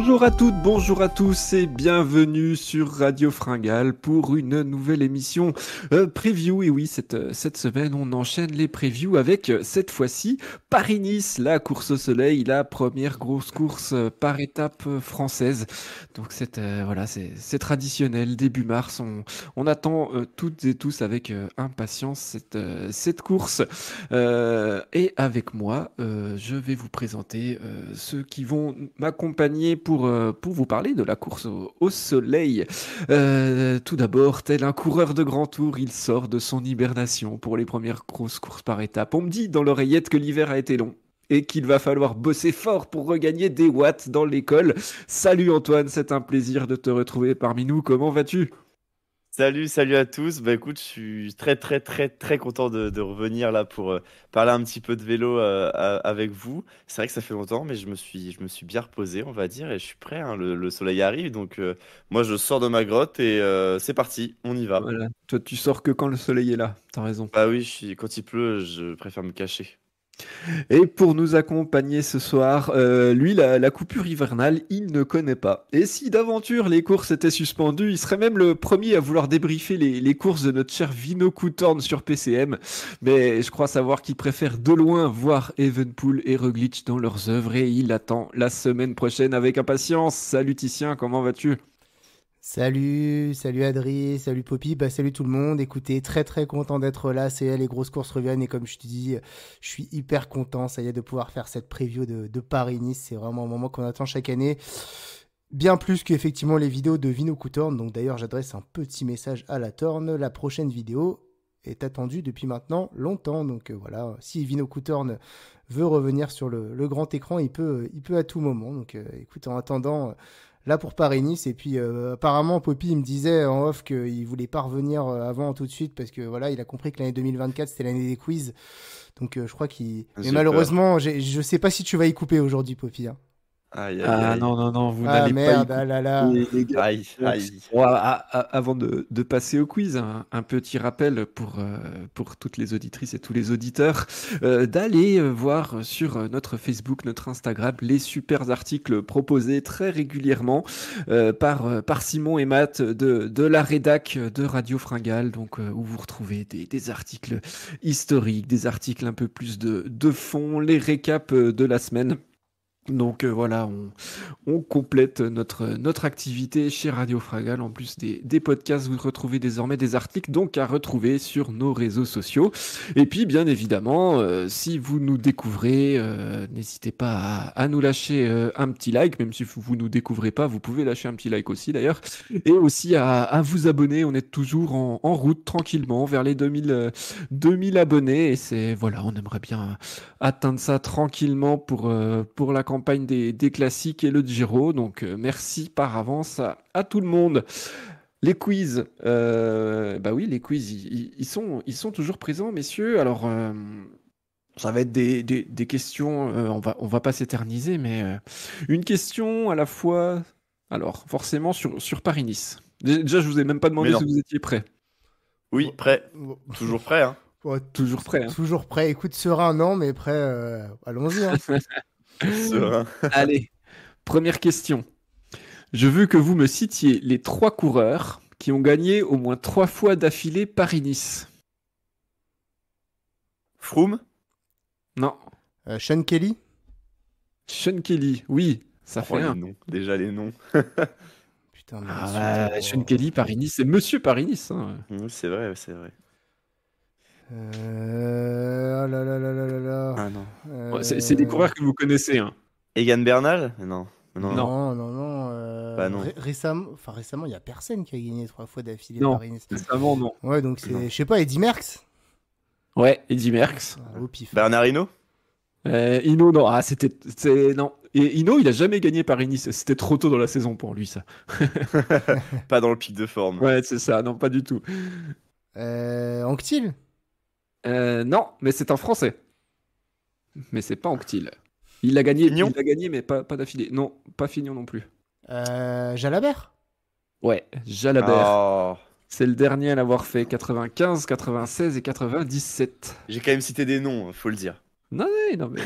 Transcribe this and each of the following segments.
Bonjour à toutes, bonjour à tous et bienvenue sur Radio Fringale pour une nouvelle émission preview. Et oui, cette semaine, on enchaîne les previews avec cette fois-ci Paris-Nice, la course au soleil, la première grosse course par étape française. Donc c'est traditionnel, début mars, on attend toutes et tous avec impatience cette course. Et avec moi, je vais vous présenter ceux qui vont m'accompagner pour vous parler de la course au soleil. Tout d'abord, tel un coureur de grand tour, il sort de son hibernation pour les premières grosses courses par étapes. On me dit dans l'oreillette que l'hiver a été long et qu'il va falloir bosser fort pour regagner des watts dans l'école. Salut Antoine, c'est un plaisir de te retrouver parmi nous. Comment vas-tu ? Salut à tous. Bah écoute, je suis très content de revenir là pour parler un petit peu de vélo avec vous. C'est vrai que ça fait longtemps, mais je me suis bien reposé, on va dire, et je suis prêt, hein. Le soleil arrive, donc moi je sors de ma grotte et c'est parti, on y va. Voilà. Toi, tu sors que quand le soleil est là, t'as raison. Bah oui, quand il pleut, je préfère me cacher. Et pour nous accompagner ce soir, lui, la coupure hivernale, il ne connaît pas. Et si d'aventure les courses étaient suspendues, il serait même le premier à vouloir débriefer les courses de notre cher Vino Coutorn sur PCM. Mais je crois savoir qu'il préfère de loin voir Evenepoel et Roglic dans leurs œuvres et il attend la semaine prochaine avec impatience. Salut Titien, comment vas-tu ? Salut Adri, salut Poppy, salut tout le monde. Écoutez, très content d'être là. C'est les grosses courses reviennent et comme je te dis, je suis hyper content, ça y est, de pouvoir faire cette preview de Paris-Nice. C'est vraiment un moment qu'on attend chaque année. Bien plus qu'effectivement les vidéos de Vino Coutorn. Donc d'ailleurs, j'adresse un petit message à la Torne. La prochaine vidéo est attendue depuis maintenant longtemps. Donc voilà, si Vino Coutorn veut revenir sur le grand écran, il peut à tout moment. Donc écoute, en attendant... Là pour Paris-Nice, et puis apparemment Poppy il me disait en off qu'il voulait pas revenir avant tout de suite parce que voilà, il a compris que l'année 2024 c'était l'année des quiz. Donc je crois qu'il... Mais malheureusement, je sais pas si tu vas y couper aujourd'hui Poppy. Hein. Aïe. Non, vous Ah n'allez merde, pas y ah là là. les gars. Aïe. Bon, avant de passer au quiz, un petit rappel pour toutes les auditrices et tous les auditeurs, d'aller voir sur notre Facebook, notre Instagram, les super articles proposés très régulièrement par Simon et Matt de la rédac de Radio Fringale, donc où vous retrouvez des articles historiques, des articles un peu plus de fond, les récaps de la semaine. Donc voilà, on complète notre activité chez Radio Fringale. En plus des podcasts, vous retrouvez désormais des articles donc à retrouver sur nos réseaux sociaux. Et puis bien évidemment, si vous nous découvrez, n'hésitez pas à nous lâcher un petit like. Même si vous nous découvrez pas, vous pouvez lâcher un petit like aussi d'ailleurs. Et aussi à vous abonner. On est toujours en route tranquillement vers les 2000 abonnés. Et on aimerait bien atteindre ça tranquillement pour la campagne des classiques et le Giro. Donc merci par avance à tout le monde. Les quiz, oui, les quiz, ils sont toujours présents, messieurs. Alors, ça va être des questions, on va pas s'éterniser, mais une question à la fois. Alors, forcément, sur Paris-Nice. Déjà, je vous ai même pas demandé si vous étiez prêts. Oui, prêt. Toujours prêt, hein. Ouais, toujours prêt. Hein. Toujours prêt. Écoute, serein, non, mais prêt, allons-y. Hein. Serein. Allez, première question. Je veux que vous me citiez les 3 coureurs qui ont gagné au moins 3 fois d'affilée Paris-Nice. Froome ? Non. Sean Kelly ? Sean Kelly, oui, ça fait les un. noms. Déjà les noms. Putain, mais Sean Kelly, Paris-Nice, c'est Monsieur Paris-Nice. Hein. C'est vrai. Oh là. Ah non. Ouais, c'est des coureurs que vous connaissez. Hein. Egan Bernal ? Non. Non. Non. Récemment, il n'y a personne qui a gagné 3 fois d'affilée Non, Paris-Nice. récemment, non. Ouais, donc c'est, je sais pas, Eddy Merckx ? Ouais, Eddy Merckx. Au pif. Bernard Hinault ? Hinault, non. Non. Et Hinault, il a jamais gagné Paris-Nice. C'était trop tôt dans la saison pour lui, ça. Pas dans le pic de forme. Ouais, c'est ça. Non, pas du tout. Anquetil ? Non, mais c'est un Français. Mais c'est pas Anquetil. Il a gagné, mais pas d'affilée. Non, pas Fignon non plus. Jalabert ? Ouais, Jalabert. Oh. C'est le dernier à l'avoir fait. 95, 96 et 97. J'ai quand même cité des noms, faut le dire. Non, mais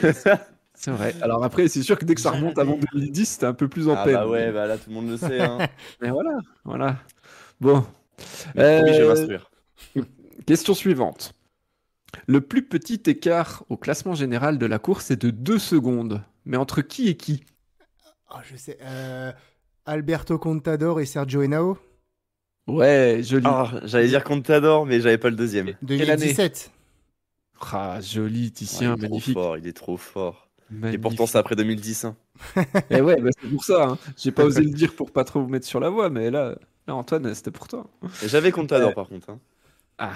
C'est vrai. Alors après, c'est sûr que dès que ça remonte avant 2010, c'était un peu plus en Ah peine. bah ouais, bah là tout le monde le sait. Hein. Mais voilà. Bon. Mais promis, je vais Euh, m'instruire. Question suivante. Le plus petit écart au classement général de la course est de 2 secondes. Mais entre qui et qui? Oh, je sais. Alberto Contador et Sergio Henao. Ouais, joli. Ah, j'allais dire Contador, mais j'avais pas le deuxième. Quelle année? 2017. Ah, joli, Ouais, Titien, il est magnifique. trop fort, il est trop fort. Et Magnifique. pourtant, c'est après 2010. Hein. Et ouais, bah, c'est pour ça. Hein. J'ai pas osé le dire pour pas trop vous mettre sur la voie, mais là Antoine, c'était pour toi. Et j'avais Contador par contre. Hein. Ah,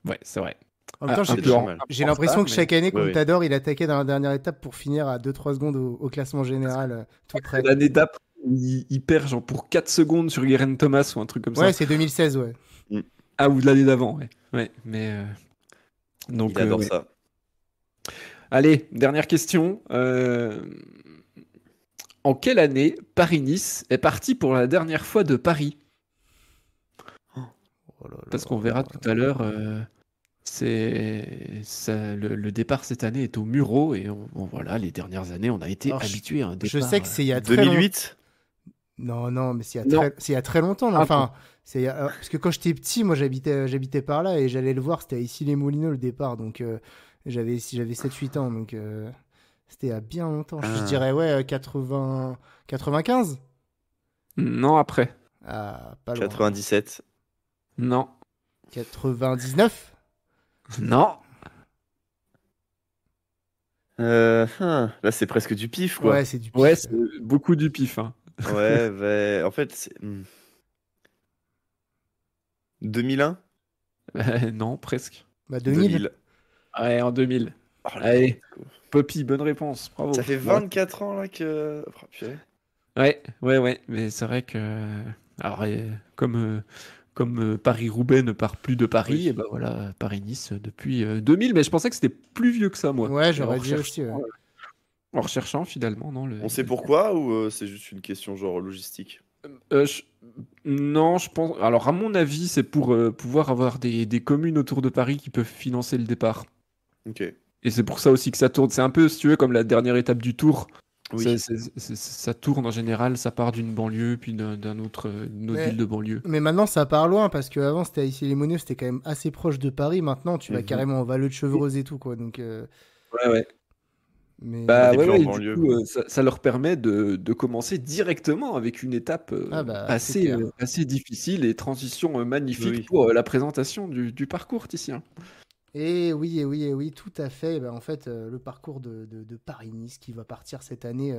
ouais, c'est vrai. En même temps, Un c'est peu déjà en- mal. un peu j'ai en l'impression retard, que mais- chaque année, Ouais, Contador, il attaquait dans la dernière étape pour finir à 2-3 secondes au classement général, tout près. L'année d'après, il perd genre pour 4 secondes sur Geraint Thomas ou un truc comme ça. Ouais, c'est 2016, ouais. Ah, ou de l'année d'avant, ouais. Ouais, mais. Donc, Il adore ouais. ça. Allez, dernière question. En quelle année Paris-Nice est parti pour la dernière fois de Paris? Oh là là. Parce qu'on verra tout à l'heure, le départ cette année est au Muro et voilà, les dernières années, on a été Alors, habitués à un Je départ. sais que c'est il y a très longtemps. 2008. Non, mais c'est Non. il y a très longtemps. Ah, Enfin, parce que quand j'étais petit, moi j'habitais par là et j'allais le voir. C'était à Issy-les-Moulineaux le départ, donc j'avais 7-8 ans, donc c'était il y a bien longtemps. Je Ah. dirais ouais 95. Non, après. Ah, pas loin. 97. Non. 99. Non. Là, c'est presque du pif, quoi. Ouais, c'est du pif. Ouais, c'est beaucoup du pif. Hein. Ouais, en fait, c'est... 2001. Non, presque. Bah 2000. Ouais, en 2000. Oh, la Allez, merde. Poppy, bonne réponse. Bravo. Ça fait 24 ans là que. Oh, purée. Ouais. Mais c'est vrai que. Alors, comme Paris-Roubaix ne part plus de Paris, Oui. et ben voilà, Paris-Nice depuis 2000. Mais je pensais que c'était plus vieux que ça, moi. Ouais, Et j'aurais en dit recherchant, aussi. Ouais. En recherchant, finalement, non. On sait pourquoi ou c'est juste une question genre logistique? Non, je pense. Alors, à mon avis, c'est pour pouvoir avoir des communes autour de Paris qui peuvent financer le départ. Ok. Et c'est pour ça aussi que ça tourne. C'est un peu, si tu veux, comme la dernière étape du Tour. Oui. Ça tourne en général, ça part d'une banlieue, puis d'une autre Mais- ville de banlieue. Mais maintenant, ça part loin parce qu'avant, c'était à Issy-les-Moulineaux, c'était quand même assez proche de Paris. Maintenant, tu vas Mhm. carrément en Vallée de Chevreuse et tout, quoi. Donc, Ouais. mais Bah t'es plus en du banlieue, coup, ça leur permet de commencer directement avec une étape Ah bah, c'est clair. assez difficile et transition magnifique Oui. pour la présentation du parcours, Titien. Et oui, tout à fait. Ben, en fait, le parcours de Paris-Nice qui va partir cette année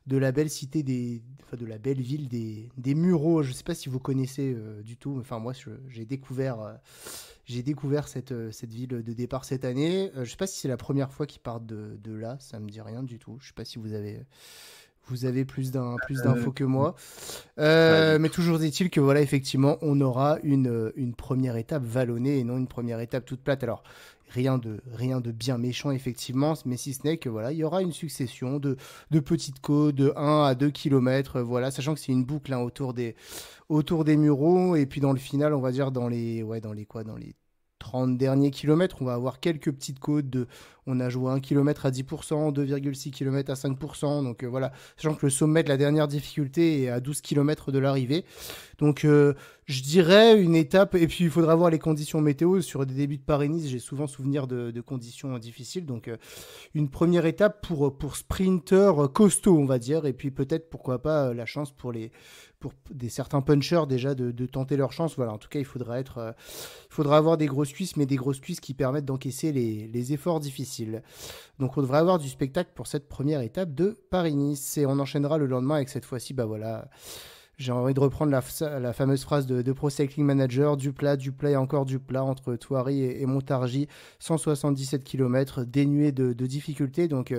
de la belle cité de la belle ville des Mureaux. Je ne sais pas si vous connaissez du tout. Enfin, moi, j'ai découvert cette ville de départ cette année. Je ne sais pas si c'est la première fois qu'ils partent de là. Ça me dit rien du tout. Je ne sais pas si vous avez plus d'infos que moi. Mais toujours est-il que voilà, effectivement, on aura une première étape vallonnée et non une première étape toute plate. Alors, rien de bien méchant, effectivement, mais si ce n'est que voilà, il y aura une succession de petites côtes de 1 à 2 km, voilà, sachant que c'est une boucle hein, autour des Mureaux, et puis dans le final, on va dire dans les 30 derniers kilomètres, on va avoir quelques petites côtes on a joué 1 km à 10%, 2,6 km à 5%, donc voilà, sachant que le sommet de la dernière difficulté est à 12 km de l'arrivée. Donc je dirais une étape, et puis il faudra voir les conditions météo. Sur des débuts de Paris-Nice, j'ai souvent souvenir de conditions difficiles, donc une première étape pour sprinter costaud, on va dire, et puis peut-être, pourquoi pas, la chance pour certains punchers déjà de tenter leur chance. Voilà, en tout cas, il faudra avoir des grosses cuisses, mais des grosses cuisses qui permettent d'encaisser les efforts difficiles. Donc on devrait avoir du spectacle pour cette première étape de Paris-Nice, et on enchaînera le lendemain avec cette fois-ci, bah voilà, j'ai envie de reprendre la fameuse phrase de Pro Cycling Manager, du plat et encore du plat entre Thoiry et Montargis, 177 km dénué de difficultés. Donc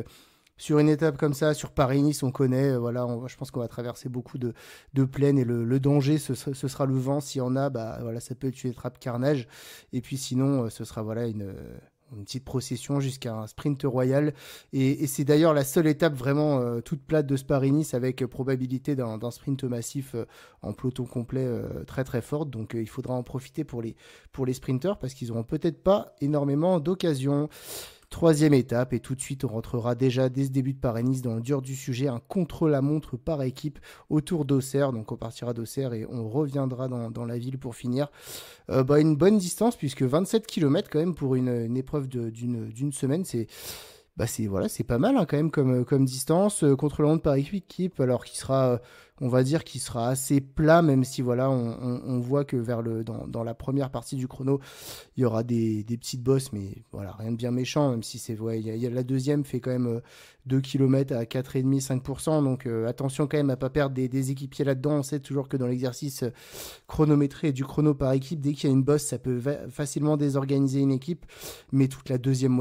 sur une étape comme ça, sur Paris-Nice, on connaît, voilà, je pense qu'on va traverser beaucoup de plaines, et le danger, ce sera le vent. S'il y en a, bah voilà, ça peut être une étape carnage, et puis sinon, ce sera voilà une petite procession jusqu'à un sprint royal, et c'est d'ailleurs la seule étape vraiment toute plate de ce Paris-Nice, avec probabilité d'un sprint massif en peloton complet très très forte. Donc il faudra en profiter pour les sprinteurs, parce qu'ils n'auront peut-être pas énormément d'occasions. Troisième étape, et tout de suite on rentrera déjà dès ce début de Paris-Nice dans le dur du sujet, un contre-la-montre par équipe autour d'Auxerre. Donc on partira d'Auxerre et on reviendra dans la ville pour finir. Une bonne distance, puisque 27 km quand même pour une épreuve d'une semaine, c'est pas mal, hein, quand même comme distance. Contre la montre par équipe, alors qu'il sera, on va dire qu'il sera assez plat, même si voilà, on voit que dans la première partie du chrono, il y aura des petites bosses, mais voilà, rien de bien méchant, même si la deuxième fait quand même 2 km à 4,5, 5%, donc attention quand même à pas perdre des équipiers là-dedans. On sait toujours que dans l'exercice chronométré et du chrono par équipe, dès qu'il y a une bosse, ça peut facilement désorganiser une équipe, mais toute la deuxième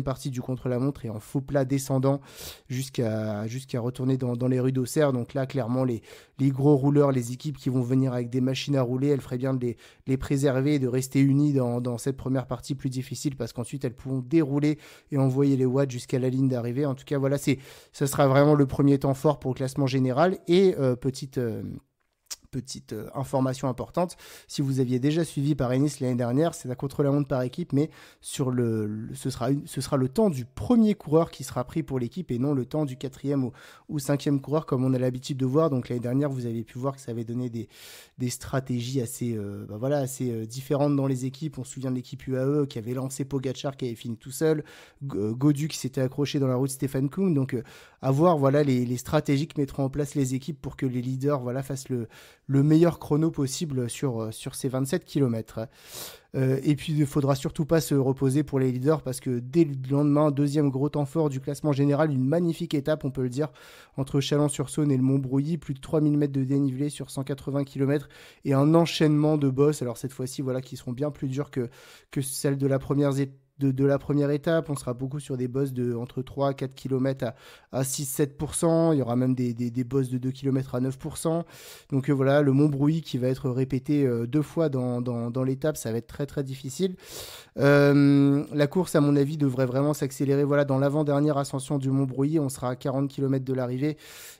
partie du contre-la-montre est en faux plat descendant jusqu'à retourner dans les rues d'Auxerre. Donc là, clairement, les gros rouleurs, les équipes qui vont venir avec des machines à rouler, elles feraient bien de les préserver et de rester unies dans cette première partie plus difficile, parce qu'ensuite elles pourront dérouler et envoyer les watts jusqu'à la ligne d'arrivée. En tout cas, voilà, ça sera vraiment le premier temps fort pour le classement général. Et petite information importante, si vous aviez déjà suivi Paris-Nice l'année dernière, c'est la contre-la-montre par équipe, mais ce sera le temps du premier coureur qui sera pris pour l'équipe et non le temps du quatrième ou cinquième coureur comme on a l'habitude de voir. Donc l'année dernière, vous avez pu voir que ça avait donné des stratégies assez différentes dans les équipes. On se souvient de l'équipe UAE qui avait lancé Pogacar, qui avait fini tout seul, Gaudu qui s'était accroché dans la route Stefan Kung. Donc à voir voilà les stratégies que mettront en place les équipes pour que les leaders fassent le meilleur chrono possible sur ces 27 km. Et puis il ne faudra surtout pas se reposer pour les leaders, parce que dès le lendemain, deuxième gros temps fort du classement général, une magnifique étape, on peut le dire, entre Chalon-sur-Saône et le Mont-Brouilly, plus de 3000 mètres de dénivelé sur 180 km et un enchaînement de bosses, alors cette fois-ci qui seront bien plus dures que celles de la première étape. On sera beaucoup sur des bosses entre 3 à 4 km à 6-7%. Il y aura même des bosses de 2 km à 9%. Donc voilà, le Mont-Brouilly qui va être répété 2 fois dans l'étape, ça va être très très difficile. La course, à mon avis, devrait vraiment s'accélérer. Voilà, dans l'avant-dernière ascension du Mont-Brouilly, on sera à 40 km de l'arrivée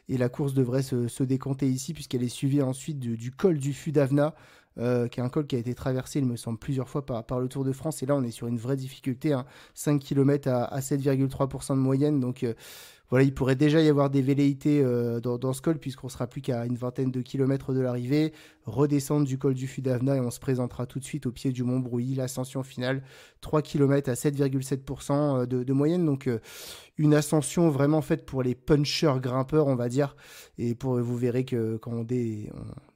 et la course devrait se décanter ici, puisqu'elle est suivie ensuite du col du Fût d'Avena, qui est un col qui a été traversé, il me semble, plusieurs fois par le Tour de France. Et là, on est sur une vraie difficulté, 5 km à 7,3% de moyenne. Donc voilà, il pourrait déjà y avoir des velléités dans ce col, puisqu'on sera plus qu'à une vingtaine de kilomètres de l'arrivée, redescendre du col du Fût d'Avena et on se présentera tout de suite au pied du Mont-Brouilly, l'ascension finale, 3 km à 7,7% de moyenne. Donc une ascension vraiment faite pour les punchers grimpeurs, on va dire. Et vous verrez que quand on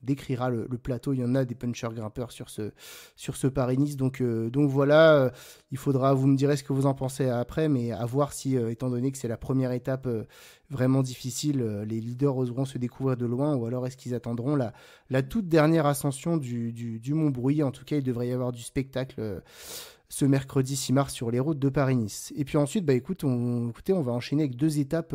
décrira le plateau, il y en a des punchers grimpeurs sur ce Paris-Nice. Donc voilà, il faudra, vous me direz ce que vous en pensez après, mais à voir si, étant donné que c'est la première étape vraiment difficile, les leaders oseront se découvrir de loin, ou alors est-ce qu'ils attendront la toute dernière ascension du Mont-Brouilly. En tout cas, il devrait y avoir du spectacle ce mercredi 6 mars sur les routes de Paris-Nice. Et puis ensuite, écoutez, on va enchaîner avec 2 étapes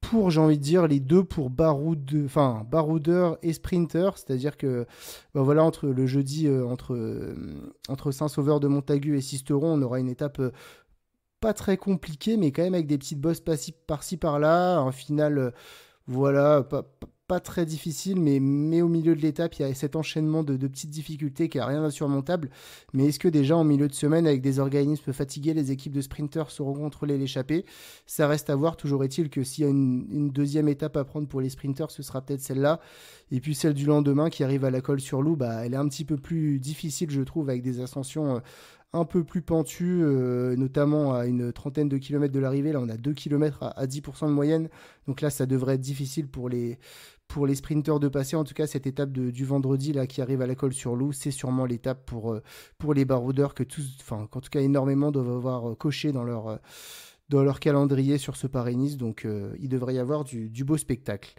pour, j'ai envie de dire, les deux pour baroudeurs et sprinters. C'est-à-dire que voilà, entre le jeudi, entre Saint-Sauveur de Montagu et Sisteron, on aura une étape pas très compliquée, mais quand même avec des petites bosses par-ci par-là, un final voilà, pas très difficile, mais au milieu de l'étape, il y a cet enchaînement de petites difficultés qui n'a rien d'insurmontable. Mais est-ce que déjà en milieu de semaine, avec des organismes fatigués, les équipes de sprinters sauront contrôler l'échappée? Ça reste à voir. Toujours est-il que s'il y a une deuxième étape à prendre pour les sprinters, ce sera peut-être celle-là. Et puis celle du lendemain qui arrive à la Colle-sur-Loup, elle est un petit peu plus difficile, je trouve, avec des ascensions un peu plus pentues, notamment à une trentaine de kilomètres de l'arrivée. Là, on a 2 km à 10% de moyenne. Donc là, ça devrait être difficile pour les sprinteurs de passer. En tout cas, cette étape du vendredi là, qui arrive à la Colle-sur-Loup, c'est sûrement l'étape pour les baroudeurs qu'en tout cas énormément doivent avoir coché dans leur calendrier sur ce Paris-Nice. Donc il devrait y avoir du beau spectacle.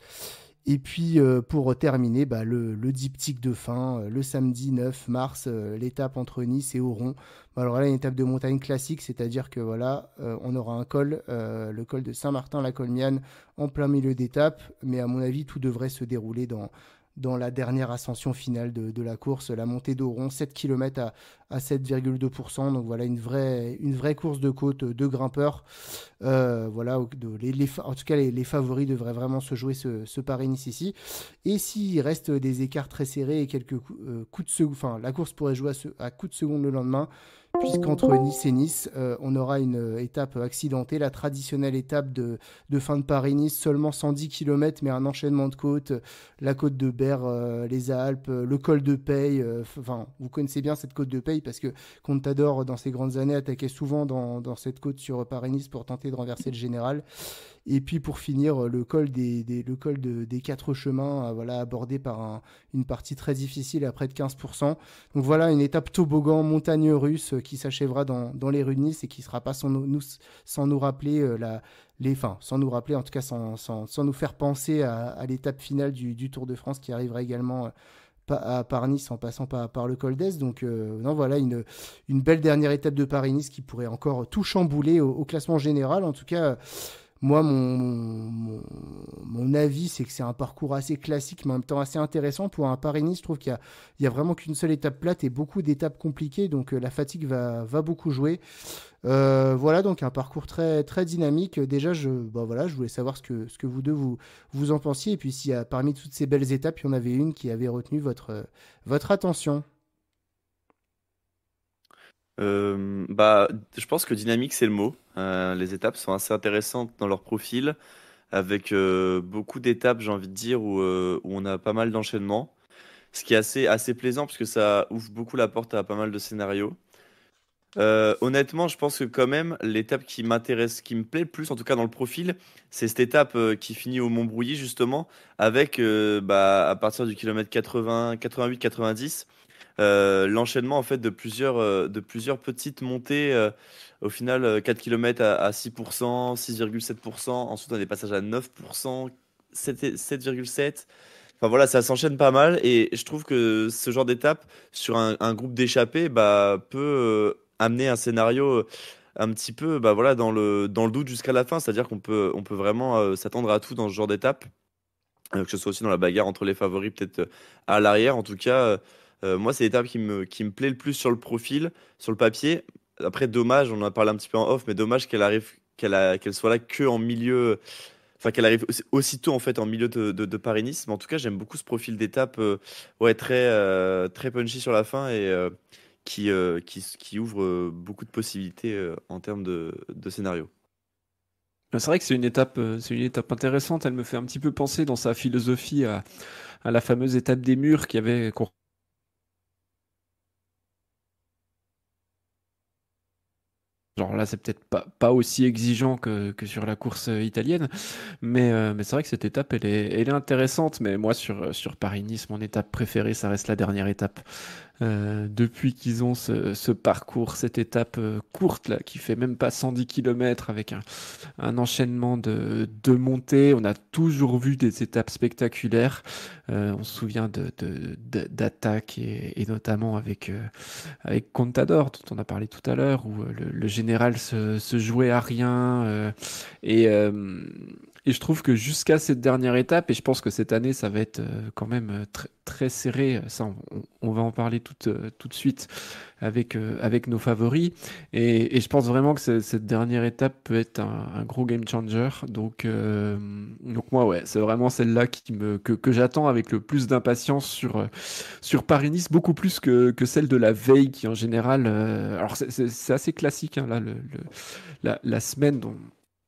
Et puis pour terminer, le diptyque de fin, le samedi 9 mars, l'étape entre Nice et Oron. Alors là, une étape de montagne classique, c'est-à-dire que voilà, on aura un col, le col de Saint-Martin-la-Colmiane, en plein milieu d'étape. Mais à mon avis, tout devrait se dérouler dans la dernière ascension finale de la course, la montée d'Oron, 7 km à 7,2%. Donc voilà, une vraie course de côte de grimpeurs. Voilà, en tout cas, les favoris devraient vraiment se jouer ce Paris-Nice ici. Et s'il reste des écarts très serrés et quelques coups de seconde, la course pourrait jouer à coups de seconde le lendemain. puisqu'entre Nice et Nice, on aura une étape accidentée, la traditionnelle étape de fin de Paris-Nice, seulement 110 km, mais un enchaînement de côtes, la côte de Berre, les Alpes, le col de Peille, enfin, vous connaissez bien cette côte de Peille, parce que Contador, dans ses grandes années, attaquait souvent dans cette côte sur Paris-Nice pour tenter de renverser le général. Et puis pour finir, le col des quatre chemins, voilà, abordé par une partie très difficile à près de 15%. Donc voilà, une étape toboggan, montagne russe qui s'achèvera dans les rues de Nice et qui ne sera pas sans nous rappeler sans nous rappeler, en tout cas sans nous faire penser à l'étape finale du Tour de France qui arrivera également par Nice en passant par le col d'Est. Donc non, voilà une belle dernière étape de Paris-Nice qui pourrait encore tout chambouler au classement général. En tout cas, moi, mon avis, c'est que c'est un parcours assez classique, mais en même temps assez intéressant. Pour un Paris-Nice, je trouve qu'il y a vraiment qu'une seule étape plate et beaucoup d'étapes compliquées, donc la fatigue va beaucoup jouer. Voilà, donc un parcours très, très dynamique. Déjà, je voulais savoir ce que vous deux vous en pensiez, et puis si parmi toutes ces belles étapes, il y en avait une qui avait retenu votre attention. Je pense que dynamique, c'est le mot. Les étapes sont assez intéressantes dans leur profil, avec beaucoup d'étapes, j'ai envie de dire, où on a pas mal d'enchaînements. Ce qui est assez plaisant, parce que ça ouvre beaucoup la porte à pas mal de scénarios. Honnêtement, je pense que quand même, l'étape qui m'intéresse, qui me plaît le plus, en tout cas dans le profil, c'est cette étape qui finit au Montbrouilly, justement, avec, à partir du kilomètre 80, 88, 90. L'enchaînement en fait de plusieurs petites montées, au final 4 km à 6%, 6,7%, ensuite on a des passages à 9%, 7,7%. Enfin voilà, ça s'enchaîne pas mal et je trouve que ce genre d'étape sur un groupe d'échappés peut amener un scénario un petit peu voilà, dans le doute jusqu'à la fin, c'est-à-dire on peut vraiment s'attendre à tout dans ce genre d'étape. Que ce soit aussi dans la bagarre entre les favoris, peut-être à l'arrière. En tout cas, moi, c'est l'étape qui me plaît le plus sur le profil, sur le papier. Après, dommage, on en a parlé un petit peu en off, mais dommage qu'elle soit là que en milieu, enfin qu'elle arrive aussitôt en fait en milieu de Paris-Nice. Mais en tout cas, j'aime beaucoup ce profil d'étape, ouais, très punchy sur la fin et qui ouvre beaucoup de possibilités en termes de scénario. C'est vrai que c'est une étape intéressante. Elle me fait un petit peu penser dans sa philosophie à la fameuse étape des murs qu'on genre là, c'est peut-être pas aussi exigeant que sur la course italienne, mais c'est vrai que cette étape, elle est intéressante. Mais moi, sur Paris-Nice, mon étape préférée, ça reste la dernière étape. Depuis qu'ils ont ce parcours, cette étape courte là, qui fait même pas 110 km avec un enchaînement de montées. On a toujours vu des étapes spectaculaires. On se souvient d'attaques et notamment avec Contador, dont on a parlé tout à l'heure, où le général se jouait à rien. Et, euh, et je trouve que jusqu'à cette dernière étape, et je pense que cette année, ça va être quand même très, très serré, ça on va en parler tout de suite avec nos favoris. Et je pense vraiment que cette dernière étape peut être un gros game changer. Donc moi, ouais, c'est vraiment celle-là que j'attends avec le plus d'impatience sur Paris-Nice, beaucoup plus que celle de la veille qui en général... alors c'est assez classique, hein, là, la semaine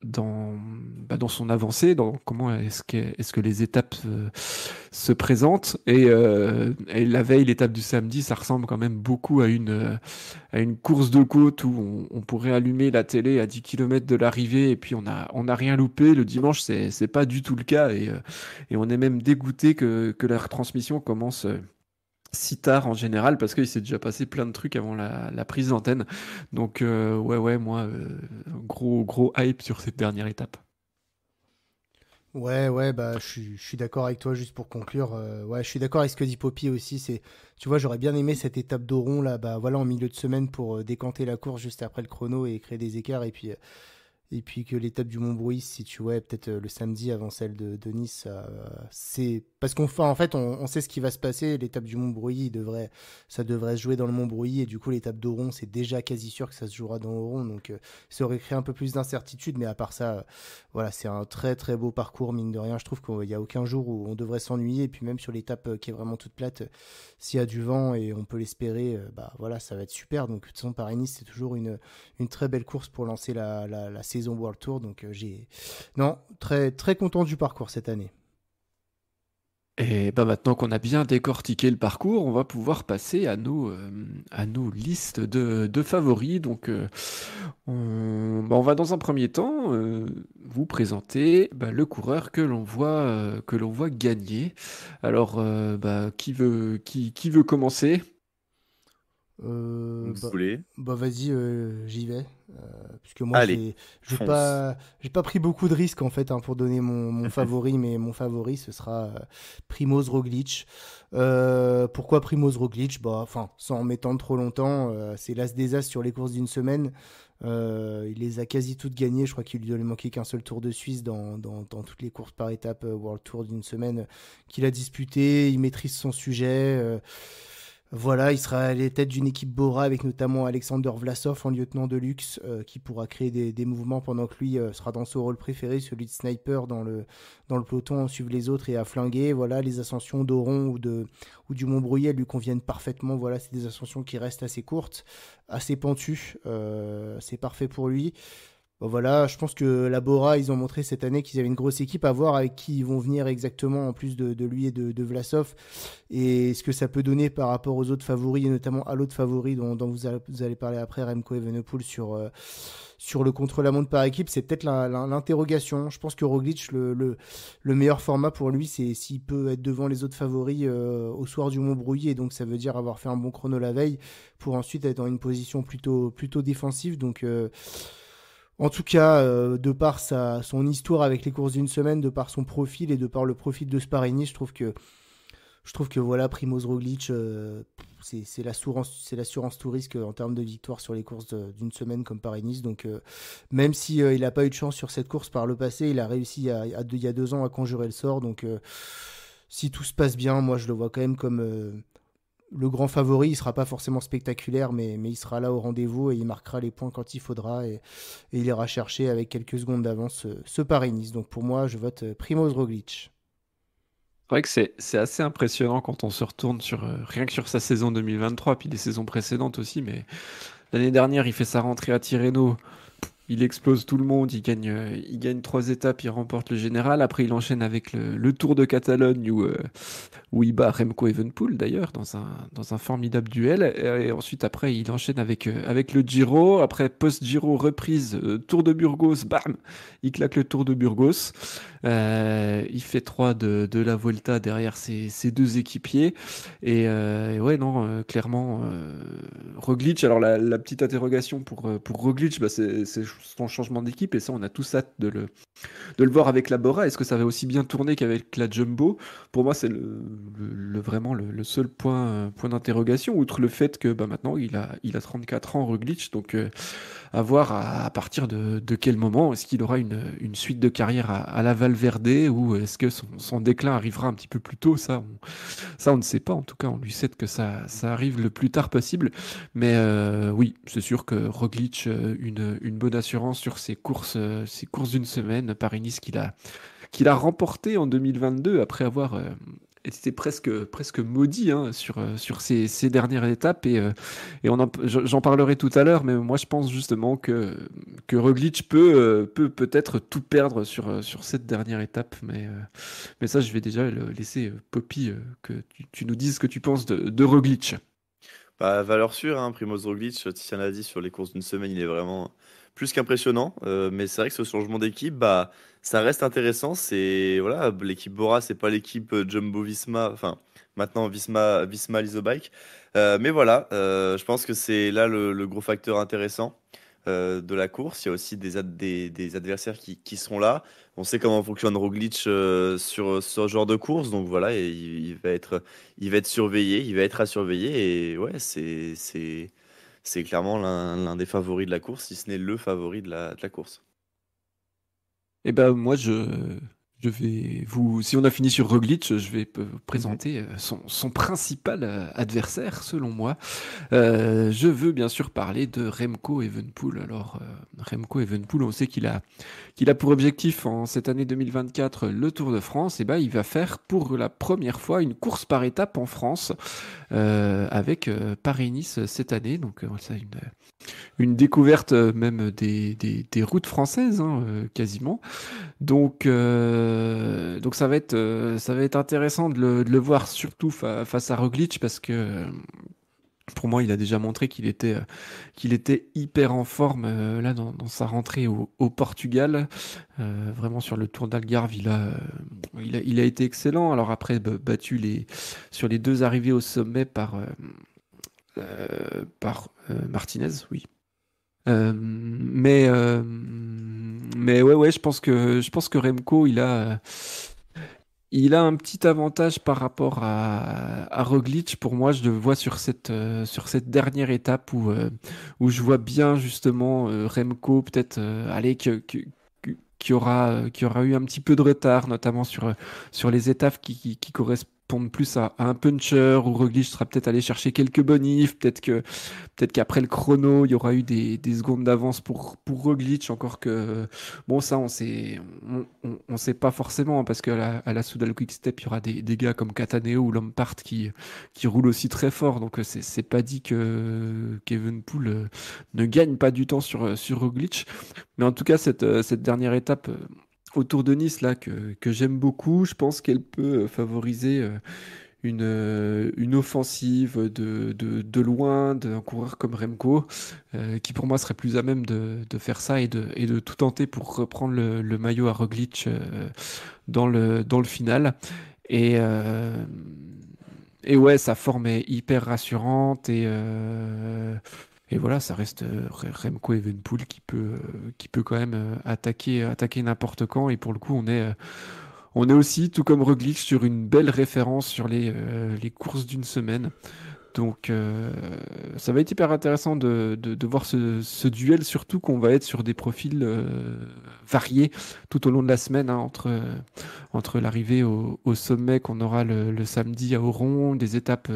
dans son avancée, dans comment est-ce que les étapes se présentent. Et la veille, l'étape du samedi, ça ressemble quand même beaucoup à une course de côte où on pourrait allumer la télé à 10 km de l'arrivée et puis on a rien loupé. Le dimanche, c'est pas du tout le cas et on est même dégoûté que la retransmission commence si tard en général parce qu'il s'est déjà passé plein de trucs avant la prise d'antenne. Donc ouais, moi, gros hype sur cette dernière étape. Ouais, bah je suis d'accord avec toi. Juste pour conclure, ouais, je suis d'accord avec ce que dit Poppy aussi. Tu vois, j'aurais bien aimé cette étape d'Oron là, bah voilà, en milieu de semaine pour décanter la course juste après le chrono et créer des écarts. Et puis que l'étape du Mont-Bruy, si tu vois, peut-être le samedi avant celle de Nice, c'est parce en fait, on sait ce qui va se passer. L'étape du Mont-Bruy, ça devrait se jouer dans le Mont-Bruy, et du coup, l'étape d'Oron, c'est déjà quasi sûr que ça se jouera dans Oron, donc ça aurait créé un peu plus d'incertitude. Mais à part ça, voilà, c'est un très très beau parcours, mine de rien. Je trouve qu'il n'y a aucun jour où on devrait s'ennuyer. Et puis même sur l'étape qui est vraiment toute plate, s'il y a du vent et on peut l'espérer, bah voilà, ça va être super. Donc de toute façon, Paris-Nice, c'est toujours une très belle course pour lancer la saison World Tour. Donc non, très très content du parcours cette année. Et bah maintenant qu'on a bien décortiqué le parcours, on va pouvoir passer à nos listes de favoris. Donc, on va dans un premier temps vous présenter le coureur que l'on voit gagner. Alors, qui veut commencer? Euh, Vous bah, voulez? bah vas-y, j'y vais. Puisque moi, Allez, fonce. j'ai pas pris beaucoup de risques en fait, hein, pour donner mon favori, mais mon favori ce sera Primoz Roglic. Pourquoi Primoz Roglic? Bah, enfin, sans m'étendre trop longtemps, c'est l'as des as sur les courses d'une semaine. Il les a quasi toutes gagnées. Je crois qu'il lui doit lui manquer qu'un seul Tour de Suisse dans toutes les courses par étapes World Tour d'une semaine qu'il a disputé. Il maîtrise son sujet. Voilà, il sera à la tête d'une équipe Bora avec notamment Alexander Vlasov en lieutenant de luxe, qui pourra créer des mouvements pendant que lui sera dans son rôle préféré, celui de sniper dans le peloton, à suivre les autres et à flinguer. Voilà, les ascensions d'Oron ou du Mont-Bruy, elles lui conviennent parfaitement. Voilà, c'est des ascensions qui restent assez courtes, assez pentues. C'est parfait pour lui. Bon, voilà, je pense que la Bora, ils ont montré cette année qu'ils avaient une grosse équipe, à voir avec qui ils vont venir exactement, en plus de lui et de Vlasov, et ce que ça peut donner par rapport aux autres favoris, et notamment à l'autre favori dont vous allez parler après, Remco Evenepoel, sur le contre-la-montre par équipe. C'est peut-être l'interrogation. Je pense que Roglic, le meilleur format pour lui, c'est s'il peut être devant les autres favoris au soir du Mont-Bruy, et donc ça veut dire avoir fait un bon chrono la veille, pour ensuite être dans une position plutôt défensive. Donc en tout cas, de par son histoire avec les courses d'une semaine, de par son profil et de par le profil de Sparini, je trouve que voilà, Primoz Roglic, c'est l'assurance tout risque en termes de victoire sur les courses d'une semaine comme Paris-Nice. Donc, même si il n'a pas eu de chance sur cette course par le passé, il a réussi il y a 2 ans à conjurer le sort. Donc, si tout se passe bien, moi je le vois quand même comme le grand favori. Il sera pas forcément spectaculaire, mais il sera là au rendez-vous et il marquera les points quand il faudra, et il ira chercher avec quelques secondes d'avance ce Paris-Nice. Donc pour moi, je vote Primoz Roglic. C'est vrai que c'est assez impressionnant quand on se retourne sur rien que sur sa saison 2023, puis les saisons précédentes aussi. Mais l'année dernière, il fait sa rentrée à Tirreno. Il explose tout le monde, il gagne 3 étapes, il remporte le général. Après, il enchaîne avec le Tour de Catalogne où il bat Remco Evenepoel d'ailleurs dans un formidable duel. Et ensuite, après, il enchaîne avec le Giro. Après, post-Giro, reprise, Tour de Burgos, bam, il claque le Tour de Burgos. Il fait 3 de la Volta derrière ses deux équipiers. Et ouais, non, clairement, Roglic. Alors, la petite interrogation pour Roglic, c'est son changement d'équipe. Et ça, on a tous hâte de le voir avec la Bora. Est-ce que ça va aussi bien tourner qu'avec la Jumbo? Pour moi, c'est vraiment le seul point d'interrogation, outre le fait que maintenant il a 34 ans, Roglic, donc à voir à partir de quel moment est-ce qu'il aura une suite de carrière à la Valverde, ou est-ce que son déclin arrivera un petit peu plus tôt. Ça, on ne sait pas. En tout cas, on lui souhaite que ça arrive le plus tard possible. Mais oui, c'est sûr que Roglic, une bonne assurance sur ses courses d'une semaine. Paris-Nice qu'il a remporté en 2022 après avoir été presque maudit, hein, sur ces dernières étapes. Et j'en parlerai tout à l'heure, mais moi je pense justement que Roglic peut peut-être tout perdre sur cette dernière étape. Mais ça, je vais déjà laisser Poppy, que tu nous dises ce que tu penses de Roglic. Bah, valeur sûre, hein, Primoz Roglic, Tiziana l'a dit, sur les courses d'une semaine, il est vraiment plus qu'impressionnant. Mais c'est vrai que ce changement d'équipe, bah, ça reste intéressant. C'est voilà, l'équipe Bora, c'est pas l'équipe Jumbo-Visma, enfin maintenant Visma Lease Bike. Mais voilà, je pense que c'est là le gros facteur intéressant de la course. Il y a aussi des adversaires qui seront là. On sait comment fonctionne Roglic sur ce genre de course, donc voilà, et il va être surveillé, il va être à surveiller, et ouais, c'est clairement l'un des favoris de la course, si ce n'est le favori de la course. Et ben moi je vais vous si on a fini sur Roglic, je vais Mhm. présenter son principal adversaire selon moi. Je veux bien sûr parler de Remco Evenepoel. Alors Remco Evenepoel, on sait qu'il a pour objectif en cette année 2024 le Tour de France. Et ben il va faire pour la première fois une course par étape en France avec Paris-Nice cette année. Donc c'est une découverte même des routes françaises hein, quasiment. Donc ça va être intéressant de le voir surtout face à Roglic parce que pour moi, il a déjà montré qu'il était hyper en forme là dans sa rentrée au Portugal. Vraiment sur le Tour d'Algarve, il a été excellent. Alors après, battu sur les deux arrivées au sommet par Martinez, oui. Mais ouais, je pense que Remco, il a un petit avantage par rapport à Roglic. Pour moi, je le vois sur cette dernière étape où je vois bien justement Remco peut-être aller qui aura eu un petit peu de retard, notamment sur les étapes qui correspondent plus à un puncher, où Roglic sera peut-être allé chercher quelques bonifs, peut-être qu'après le chrono, il y aura eu des secondes d'avance pour Roglic, encore que, bon, ça, on sait pas forcément, hein, parce qu'à la Soudal Quick Step, il y aura des gars comme Cataneo ou Lampart qui roulent aussi très fort, donc c'est pas dit que Evenepoel ne gagne pas du temps sur Roglic. Mais en tout cas, cette dernière étape autour de Nice, là, que j'aime beaucoup, je pense qu'elle peut favoriser une offensive de loin d'un coureur comme Remco, qui pour moi serait plus à même de faire ça et de tout tenter pour reprendre le maillot à Roglic dans le final. Et, euh, et ouais, sa forme est hyper rassurante et voilà, ça reste Remco Evenepoel qui peut quand même attaquer n'importe quand. Et pour le coup, on est aussi, tout comme Roglic, sur une belle référence sur les courses d'une semaine. Donc, ça va être hyper intéressant de voir ce duel, surtout qu'on va être sur des profils variés tout au long de la semaine, hein, entre l'arrivée au sommet qu'on aura le samedi à Oron, des étapes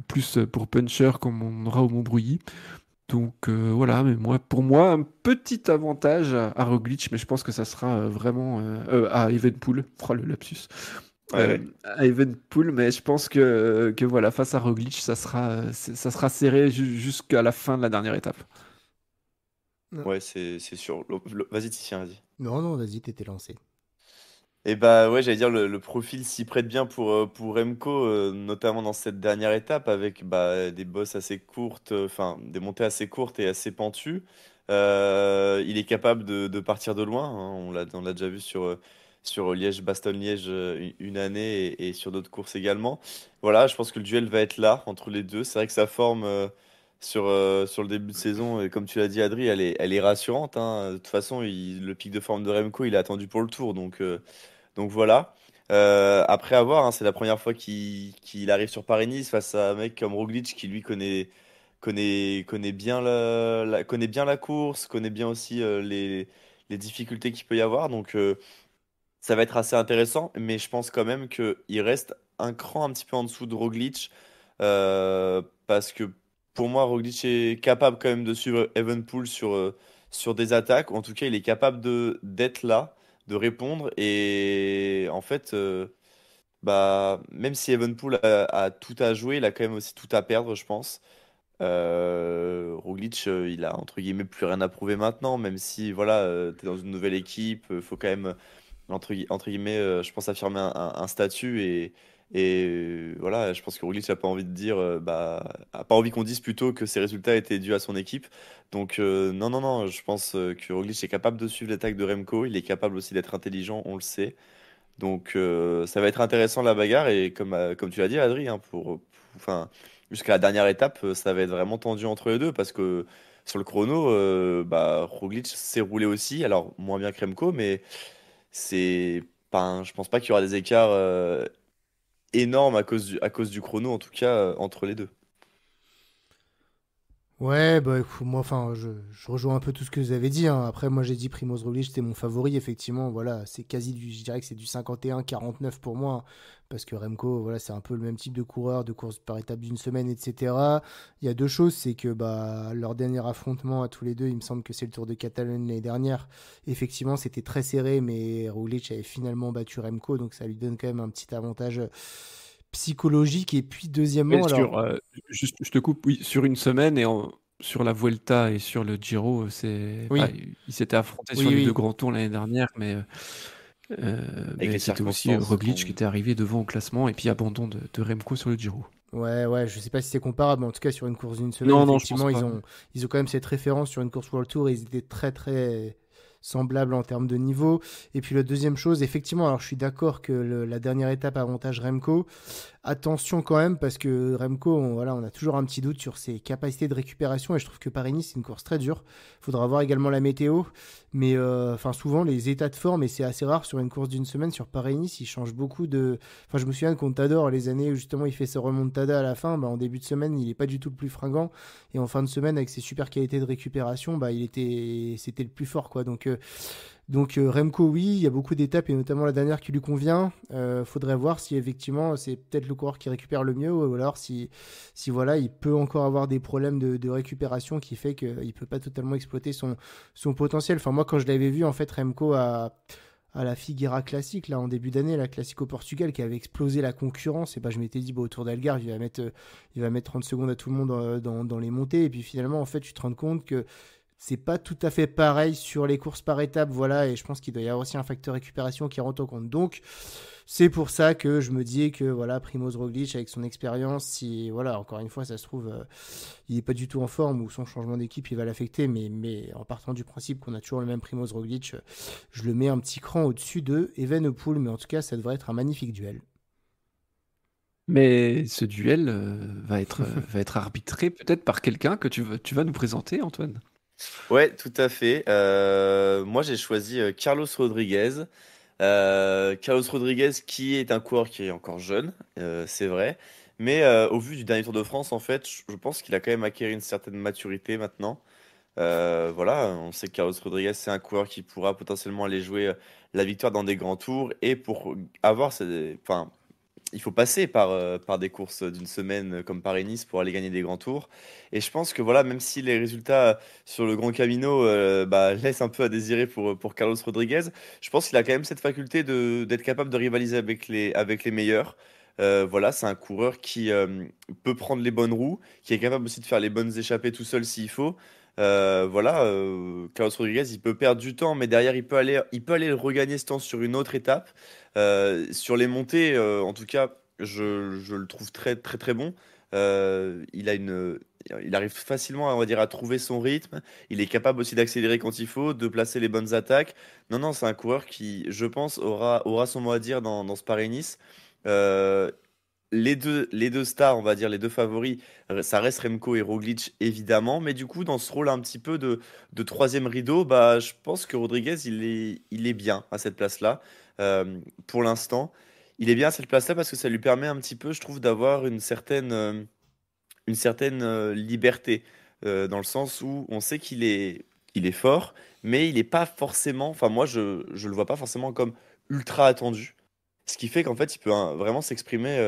plus pour puncher comme on aura au Montbrouilly. Donc voilà, mais pour moi, un petit avantage à Roglic, mais je pense que ça sera vraiment à Evenepoel, oh, le lapsus, Ouais, ouais. à Evenepoel, mais je pense que voilà, face à Roglic, ça sera serré jusqu'à la fin de la dernière étape. Non, Ouais, c'est sûr. Vas-y, Titien, vas-y. non, non, vas-y, t'étais lancé. Et bah ouais, j'allais dire le profil s'y prête bien pour Remco, notamment dans cette dernière étape avec bah, des bosses assez courtes, enfin des montées assez courtes et assez pentues. Il est capable de partir de loin, hein, on l'a déjà vu sur Liège-Bastogne-Liège une année et sur d'autres courses également. Voilà, je pense que le duel va être là entre les deux. C'est vrai que sa forme sur le début de saison, et comme tu l'as dit, Adri, elle est rassurante, hein. De toute façon, le pic de forme de Remco, il est attendu pour le Tour, donc voilà. Après avoir, hein, c'est la première fois qu'il arrive sur Paris-Nice face à un mec comme Roglic qui lui connaît bien la course, connaît bien aussi les difficultés qu'il peut y avoir. Donc ça va être assez intéressant, mais je pense quand même qu'il reste un cran un petit peu en dessous de Roglic parce que pour moi, Roglic est capable quand même de suivre Evenepoel sur des attaques. Ou en tout cas, il est capable d'être là, de répondre. Et en fait, bah, même si Evenepoel a tout à jouer, il a quand même aussi tout à perdre, je pense. Roglic, il a entre guillemets plus rien à prouver maintenant, même si voilà, tu es dans une nouvelle équipe, faut quand même entre guillemets, je pense affirmer un statut et voilà, je pense que Roglic n'a pas envie de dire, bah, a pas envie qu'on dise plutôt que ses résultats étaient dus à son équipe. Donc non, non, non, je pense que Roglic est capable de suivre l'attaque de Remco, il est capable aussi d'être intelligent, on le sait. Donc ça va être intéressant la bagarre et comme tu l'as dit, Adri, hein, enfin, jusqu'à la dernière étape, ça va être vraiment tendu entre les deux parce que sur le chrono, bah, Roglic s'est roulé aussi, alors moins bien que Remco, mais c'est pas, je pense pas qu'il y aura des écarts énormes à cause du chrono, en tout cas, entre les deux. Ouais, bah moi, enfin, je rejoins un peu tout ce que vous avez dit, hein. Après, moi, j'ai dit Primoz Roglic, c'était mon favori, effectivement. Voilà, c'est quasi je dirais que c'est du 51-49 pour moi, hein, parce que Remco, voilà, c'est un peu le même type de coureur, de course par étape d'une semaine, etc. Il y a deux choses, c'est que bah leur dernier affrontement à tous les deux, il me semble que c'est le Tour de Catalogne l'année dernière. Effectivement, c'était très serré, mais Roglic avait finalement battu Remco, donc ça lui donne quand même un petit avantage psychologique. Et puis, Ouais, deuxièmement, alors. juste, je te coupe, oui, sur une semaine sur la Vuelta et sur le Giro, Oui, ils s'étaient affrontés sur oui, les deux oui. grands tours l'année dernière, Avec mais les c'était aussi circonstances Roglic qui sont. était arrivé devant au classement et puis abandon de Remco sur le Giro. Ouais, ouais, je sais pas si c'est comparable, mais en tout cas sur une course d'une semaine, Non, non, je pense effectivement, pas. ils ont quand même cette référence sur une course World Tour et ils étaient très très semblables en termes de niveau. Et puis la deuxième chose, effectivement, alors je suis d'accord que la dernière étape avantage Remco. Attention quand même parce que Remco, voilà, on a toujours un petit doute sur ses capacités de récupération et je trouve que Paris-Nice c'est une course très dure. Faudra voir également la météo, mais enfin souvent les états de forme et c'est assez rare sur une course d'une semaine sur Paris-Nice, il change beaucoup de. Enfin, je me souviens de Contador, les années où justement il fait ses remontada à la fin, bah, en début de semaine, il est pas du tout le plus fringant. Et en fin de semaine, avec ses super qualités de récupération, bah, c'était le plus fort, quoi. Donc Remco, oui, il y a beaucoup d'étapes et notamment la dernière qui lui convient. Faudrait voir si effectivement c'est peut-être le coureur qui récupère le mieux ou alors si voilà, il peut encore avoir des problèmes de récupération qui fait qu'il peut pas totalement exploiter son potentiel. Enfin, moi, quand je l'avais vu, en fait, Remco à la Figueira Classique, là, en début d'année, la Classique au Portugal, qui avait explosé la concurrence, et bah, je m'étais dit, bah, au Tour d'Algarve, il va mettre 30 secondes à tout le monde dans les montées. Et puis finalement, en fait, tu te rends compte que c'est pas tout à fait pareil sur les courses par étapes, voilà, et je pense qu'il doit y avoir aussi un facteur récupération qui rentre en compte. Donc, c'est pour ça que je me dis que voilà, Primoz Roglic avec son expérience, si voilà, encore une fois, ça se trouve, il est pas du tout en forme ou son changement d'équipe il va l'affecter, mais en partant du principe qu'on a toujours le même Primoz Roglic, je le mets un petit cran au-dessus de Evenepoel, mais en tout cas, ça devrait être un magnifique duel. Mais ce duel va être arbitré peut-être par quelqu'un que tu vas nous présenter, Antoine. Ouais, tout à fait. Moi, j'ai choisi Carlos Rodriguez. Carlos Rodriguez, qui est un coureur qui est encore jeune, c'est vrai. Mais au vu du dernier Tour de France, en fait, je pense qu'il a quand même acquis une certaine maturité maintenant. Voilà, on sait que Carlos Rodriguez, c'est un coureur qui pourra potentiellement aller jouer la victoire dans des grands tours. Et pour avoir, enfin, il faut passer par des courses d'une semaine comme Paris-Nice pour aller gagner des grands tours. Et je pense que voilà, même si les résultats sur le Grand Camino bah, laissent un peu à désirer pour Carlos Rodriguez, je pense qu'il a quand même cette faculté d'être capable de rivaliser avec les meilleurs. Voilà, c'est un coureur qui peut prendre les bonnes roues, qui est capable aussi de faire les bonnes échappées tout seul s'il faut. Voilà, Carlos Rodriguez, il peut perdre du temps, mais derrière, il peut aller regagner ce temps sur une autre étape. Sur les montées, en tout cas, je le trouve très très très bon. Il arrive facilement, on va dire, à trouver son rythme. Il est capable aussi d'accélérer quand il faut, de placer les bonnes attaques. Non, non, c'est un coureur qui, je pense, aura son mot à dire dans ce Paris-Nice. Euh, les deux stars, on va dire, les deux favoris, ça reste Remco et Roglic, évidemment. Mais du coup, dans ce rôle un petit peu de troisième rideau, bah, je pense que Rodriguez, il est bien à cette place-là. Pour l'instant, il est bien à cette place-là parce que ça lui permet un petit peu, je trouve, d'avoir une certaine liberté. Dans le sens où on sait qu'il est fort, mais il n'est pas forcément, enfin, moi, je le vois pas forcément comme ultra attendu. Ce qui fait qu'en fait, il peut hein, vraiment s'exprimer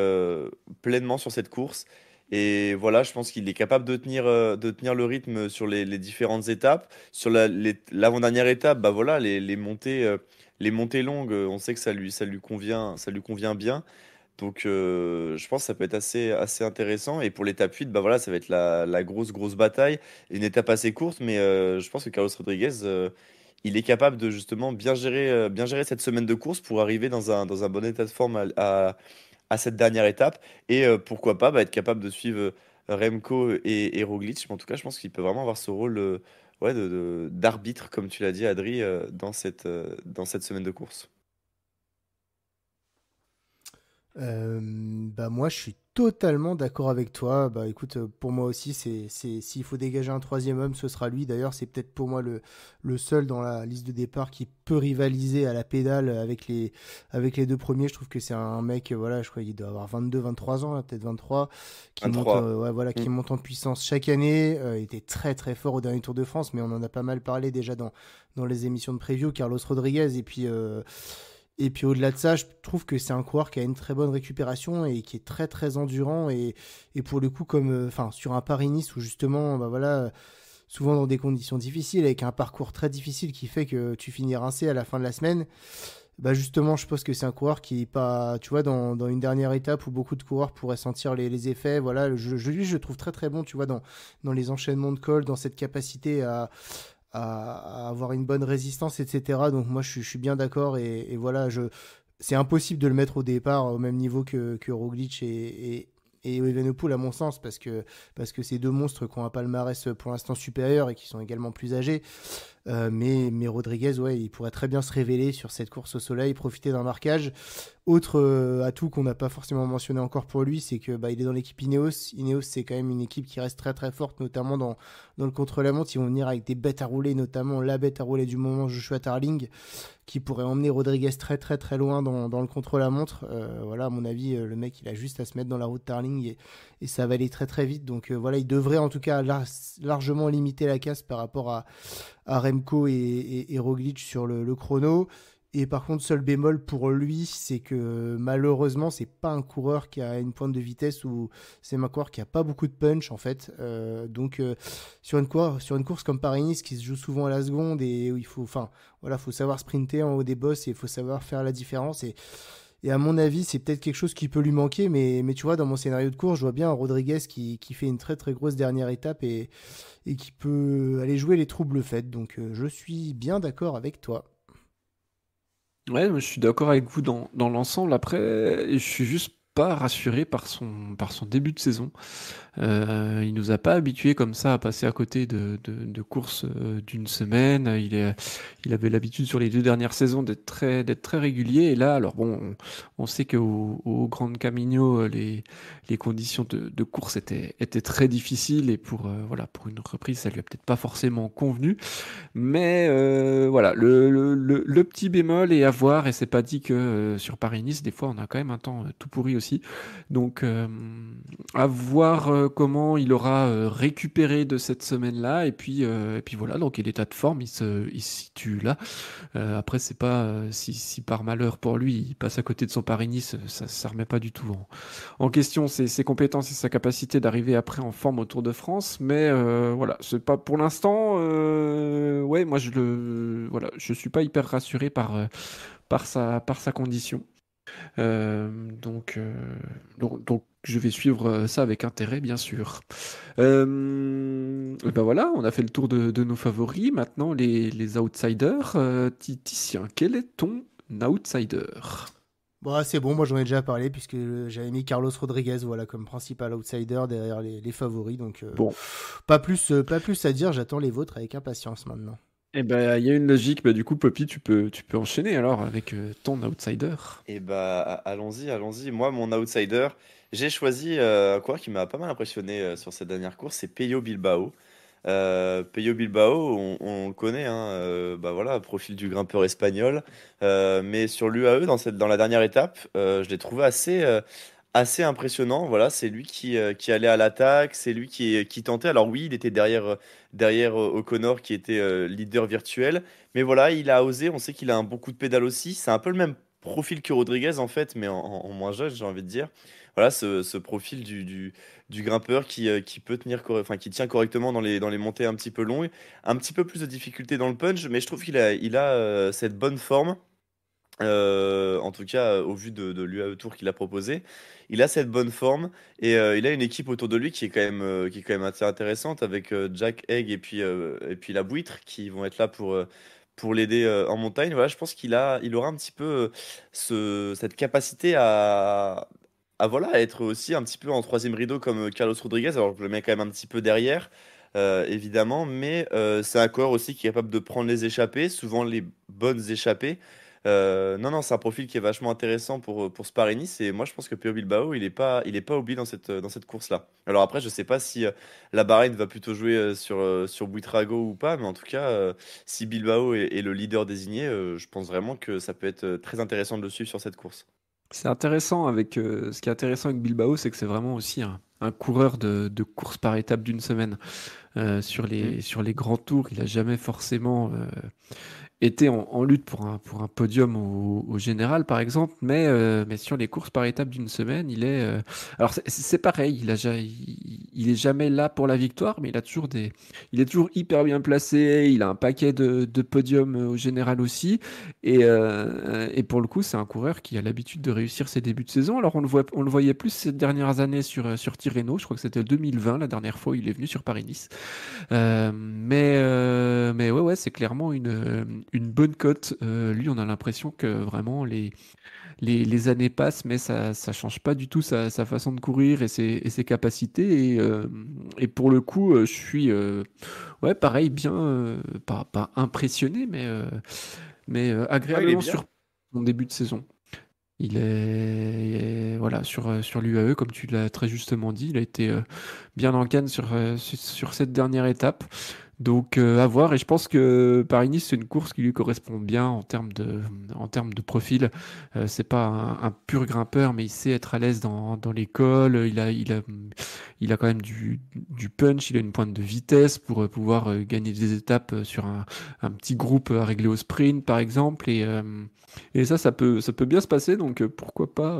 pleinement sur cette course. Et voilà, je pense qu'il est capable de tenir le rythme sur les différentes étapes. Sur l'avant-dernière étape, bah voilà, les montées longues, on sait que ça lui convient bien. Donc, je pense que ça peut être assez intéressant. Et pour l'étape 8, bah voilà, ça va être la grosse bataille. Une étape assez courte, mais je pense que Carlos Rodriguez, il est capable de justement bien gérer cette semaine de course pour arriver dans un bon état de forme à cette dernière étape. Et pourquoi pas bah, être capable de suivre Remco et Roglic. Mais en tout cas, je pense qu'il peut vraiment avoir ce rôle ouais, d'arbitre, comme tu l'as dit, Adri, dans cette semaine de course. Bah moi, je suis totalement d'accord avec toi. Bah écoute, pour moi aussi, s'il faut dégager un troisième homme, ce sera lui. D'ailleurs, c'est peut-être pour moi le seul dans la liste de départ qui peut rivaliser à la pédale avec les deux premiers. Je trouve que c'est un mec, voilà, je crois qu'il doit avoir 22, 23 ans, là, peut-être 23, qui monte, 23. ouais, voilà, Mm. qui monte en puissance chaque année. Il était très très fort au dernier Tour de France, mais on en a pas mal parlé déjà dans les émissions de preview. Carlos Rodriguez, et puis au-delà de ça, je trouve que c'est un coureur qui a une très bonne récupération et qui est très très endurant et pour le coup comme enfin sur un Paris-Nice où justement bah voilà souvent dans des conditions difficiles avec un parcours très difficile qui fait que tu finis rincé à la fin de la semaine. Bah justement, je pense que c'est un coureur qui est pas, tu vois, dans une dernière étape où beaucoup de coureurs pourraient sentir les effets. Voilà, lui, je le trouve très très bon, tu vois, dans les enchaînements de col, dans cette capacité à avoir une bonne résistance, etc. Donc moi, je suis bien d'accord et voilà, c'est impossible de le mettre au départ au même niveau que Roglic et Evenepoel à mon sens parce que c'est deux monstres qui ont un palmarès pour l'instant supérieur et qui sont également plus âgés. Mais Rodriguez, ouais, il pourrait très bien se révéler sur cette course au soleil, profiter d'un marquage. Autre atout qu'on n'a pas forcément mentionné encore pour lui, c'est que bah, il est dans l'équipe Ineos. Ineos, c'est quand même une équipe qui reste très très forte, notamment dans le contre-la-montre. Ils vont venir avec des bêtes à rouler, notamment la bête à rouler du moment, Joshua Tarling, qui pourrait emmener Rodriguez très très très loin dans le contre-la-montre. Voilà, à mon avis, le mec, il a juste à se mettre dans la route Tarling et ça va aller très très vite. Donc voilà, il devrait en tout cas largement limiter la casse par rapport à Remco et Roglic sur le chrono. Et par contre, seul bémol pour lui, c'est que malheureusement, c'est pas un coureur qui a une pointe de vitesse ou c'est un coureur qui a pas beaucoup de punch en fait. Sur une course comme Paris-Nice qui se joue souvent à la seconde et où il faut, enfin, voilà, faut savoir sprinter en haut des bosses et il faut savoir faire la différence. Et à mon avis, c'est peut-être quelque chose qui peut lui manquer, mais tu vois, dans mon scénario de course, je vois bien un Rodriguez qui fait une très très grosse dernière étape et qui peut aller jouer les troubles faits. Donc je suis bien d'accord avec toi. Ouais, moi, je suis d'accord avec vous dans l'ensemble. Après, je suis juste pas rassuré par son début de saison. Il nous a pas habitués comme ça à passer à côté de courses d'une semaine. Il avait l'habitude sur les 2 dernières saisons d'être très régulier. Et là, alors bon, on sait au Grand Camino, les conditions de course étaient très difficiles et voilà, pour une reprise, ça lui a peut-être pas forcément convenu. Mais voilà, le petit bémol est à voir, et c'est pas dit que sur Paris-Nice, des fois, on a quand même un temps tout pourri aussi. Donc, à voir comment il aura récupéré de cette semaine-là, et puis voilà, dans quel état de forme il se situe là. Après, c'est pas si par malheur pour lui, il passe à côté de son Paris-Nice, ça remet pas du tout en question ses compétences et sa capacité d'arriver après en forme au Tour de France. Mais voilà, c'est pas pour l'instant. Ouais, moi voilà, je suis pas hyper rassuré par sa condition. Donc, donc, je vais suivre ça avec intérêt, bien sûr. Et ben voilà, on a fait le tour de nos favoris. Maintenant, les outsiders. Titien, quel est ton outsider? Bon, c'est bon, moi j'en ai déjà parlé puisque j'avais mis Carlos Rodriguez voilà, comme principal outsider derrière les favoris. Donc Bon, pas plus à dire, j'attends les vôtres avec impatience maintenant. eh ben, il y a une logique. Bah, du coup, Poppy, tu peux enchaîner alors avec ton outsider. Et bah, allons-y, allons-y. Moi, mon outsider, j'ai choisi un coureur qui m'a pas mal impressionné sur cette dernière course, c'est Peyo Bilbao. Peyo Bilbao, on le connaît, hein, bah voilà, profil du grimpeur espagnol. Mais sur l'UAE, dans la dernière étape, je l'ai trouvé assez impressionnant. Voilà, c'est lui qui allait à l'attaque, c'est lui qui tentait. Alors oui, il était derrière O'Connor qui était leader virtuel, mais voilà, il a osé. On sait qu'il a un bon coup de pédale aussi. C'est un peu le même profil que Rodriguez en fait, mais en moins jeune, j'ai envie de dire. Voilà, ce profil du grimpeur qui peut enfin, qui tient correctement dans les montées un petit peu longues, un petit peu plus de difficulté dans le punch, mais je trouve qu'il a cette bonne forme. En tout cas, au vu de l'UAE Tour qu'il a proposé, il a cette bonne forme et il a une équipe autour de lui qui est quand même assez intéressante avec Jack Egg et puis la Buitre qui vont être là pour l'aider en montagne. Voilà, je pense il aura un petit peu cette capacité voilà, à être aussi un petit peu en troisième rideau comme Carlos Rodriguez. Alors, je le mets quand même un petit peu derrière, évidemment, mais c'est un coureur aussi qui est capable de prendre les échappées, souvent les bonnes échappées. Non, non, c'est un profil qui est vachement intéressant pour ce Paris-Nice. Et moi, je pense que Pio Bilbao, il est pas oublié dans cette course-là. Alors après, je sais pas si la Bahreïn va plutôt jouer sur Buitrago ou pas, mais en tout cas, si Bilbao est le leader désigné, je pense vraiment que ça peut être très intéressant de le suivre sur cette course. C'est intéressant ce qui est intéressant avec Bilbao, c'est que c'est vraiment aussi un coureur de course par étape d'une semaine. Sur Mm. les grands tours, il a jamais forcément était en lutte pour un podium au général, par exemple, mais sur les courses par étapes d'une semaine, alors c'est pareil, il est jamais là pour la victoire, mais il est toujours hyper bien placé, il a un paquet de podiums au général aussi, et pour le coup, c'est un coureur qui a l'habitude de réussir ses débuts de saison. Alors on le voyait plus ces dernières années sur Tirreno, je crois que c'était 2020, la dernière fois où il est venu sur Paris-Nice. Mais ouais, c'est clairement une bonne cote. Lui, on a l'impression que vraiment les années passent, mais ça change pas du tout sa façon de courir et ses capacités. Et pour le coup, je suis ouais, pareil, bien, pas impressionné, mais Ouais, il est agréablement bien. sur son début de saison. Voilà, sur l'UAE, comme tu l'as très justement dit, il a été bien en canne sur cette dernière étape. Donc à voir, et je pense que Paris-Nice, c'est une course qui lui correspond bien en termes de profil. C'est pas un pur grimpeur, mais il sait être à l'aise dans l'école. Il a quand même du punch, il a une pointe de vitesse pour pouvoir gagner des étapes sur un petit groupe à régler au sprint, par exemple. Et ça peut bien se passer, donc pourquoi pas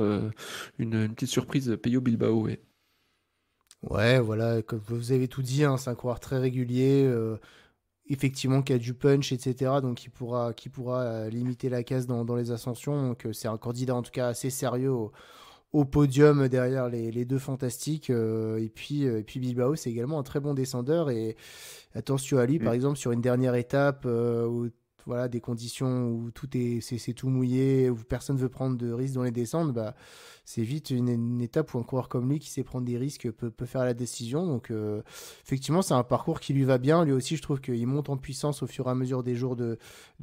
une petite surprise Peyo Bilbao. Ouais. Ouais, voilà, comme vous avez tout dit, hein, c'est un coureur très régulier, effectivement qui a du punch, etc. Donc qui pourra limiter la casse dans les ascensions. Donc c'est un candidat en tout cas assez sérieux au podium derrière les deux fantastiques. Et puis Bilbao, c'est également un très bon descendeur. Et attention à lui, par Mm. exemple, sur une dernière étape où voilà, des conditions où c'est tout mouillé, où personne ne veut prendre de risques dans les descentes, bah, c'est vite une étape où un coureur comme lui qui sait prendre des risques peut faire la décision. Donc, effectivement, c'est un parcours qui lui va bien. Lui aussi, je trouve qu'il monte en puissance au fur et à mesure des jours de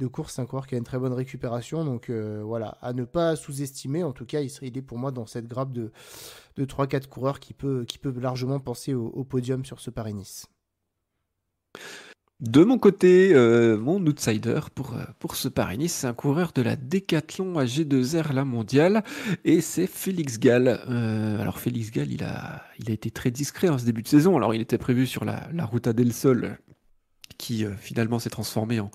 course. C'est un coureur qui a une très bonne récupération. Donc, voilà, à ne pas sous-estimer. En tout cas, il est pour moi dans cette grappe de 3-4 coureurs qui peut largement penser au podium sur ce Paris-Nice. De mon côté, mon outsider pour ce Paris-Nice, c'est un coureur de la Décathlon AG2R La Mondiale, et c'est Félix Gall. Alors Félix Gall, il a été très discret en ce début de saison. Alors il était prévu sur la Ruta del Sol, qui finalement s'est transformé en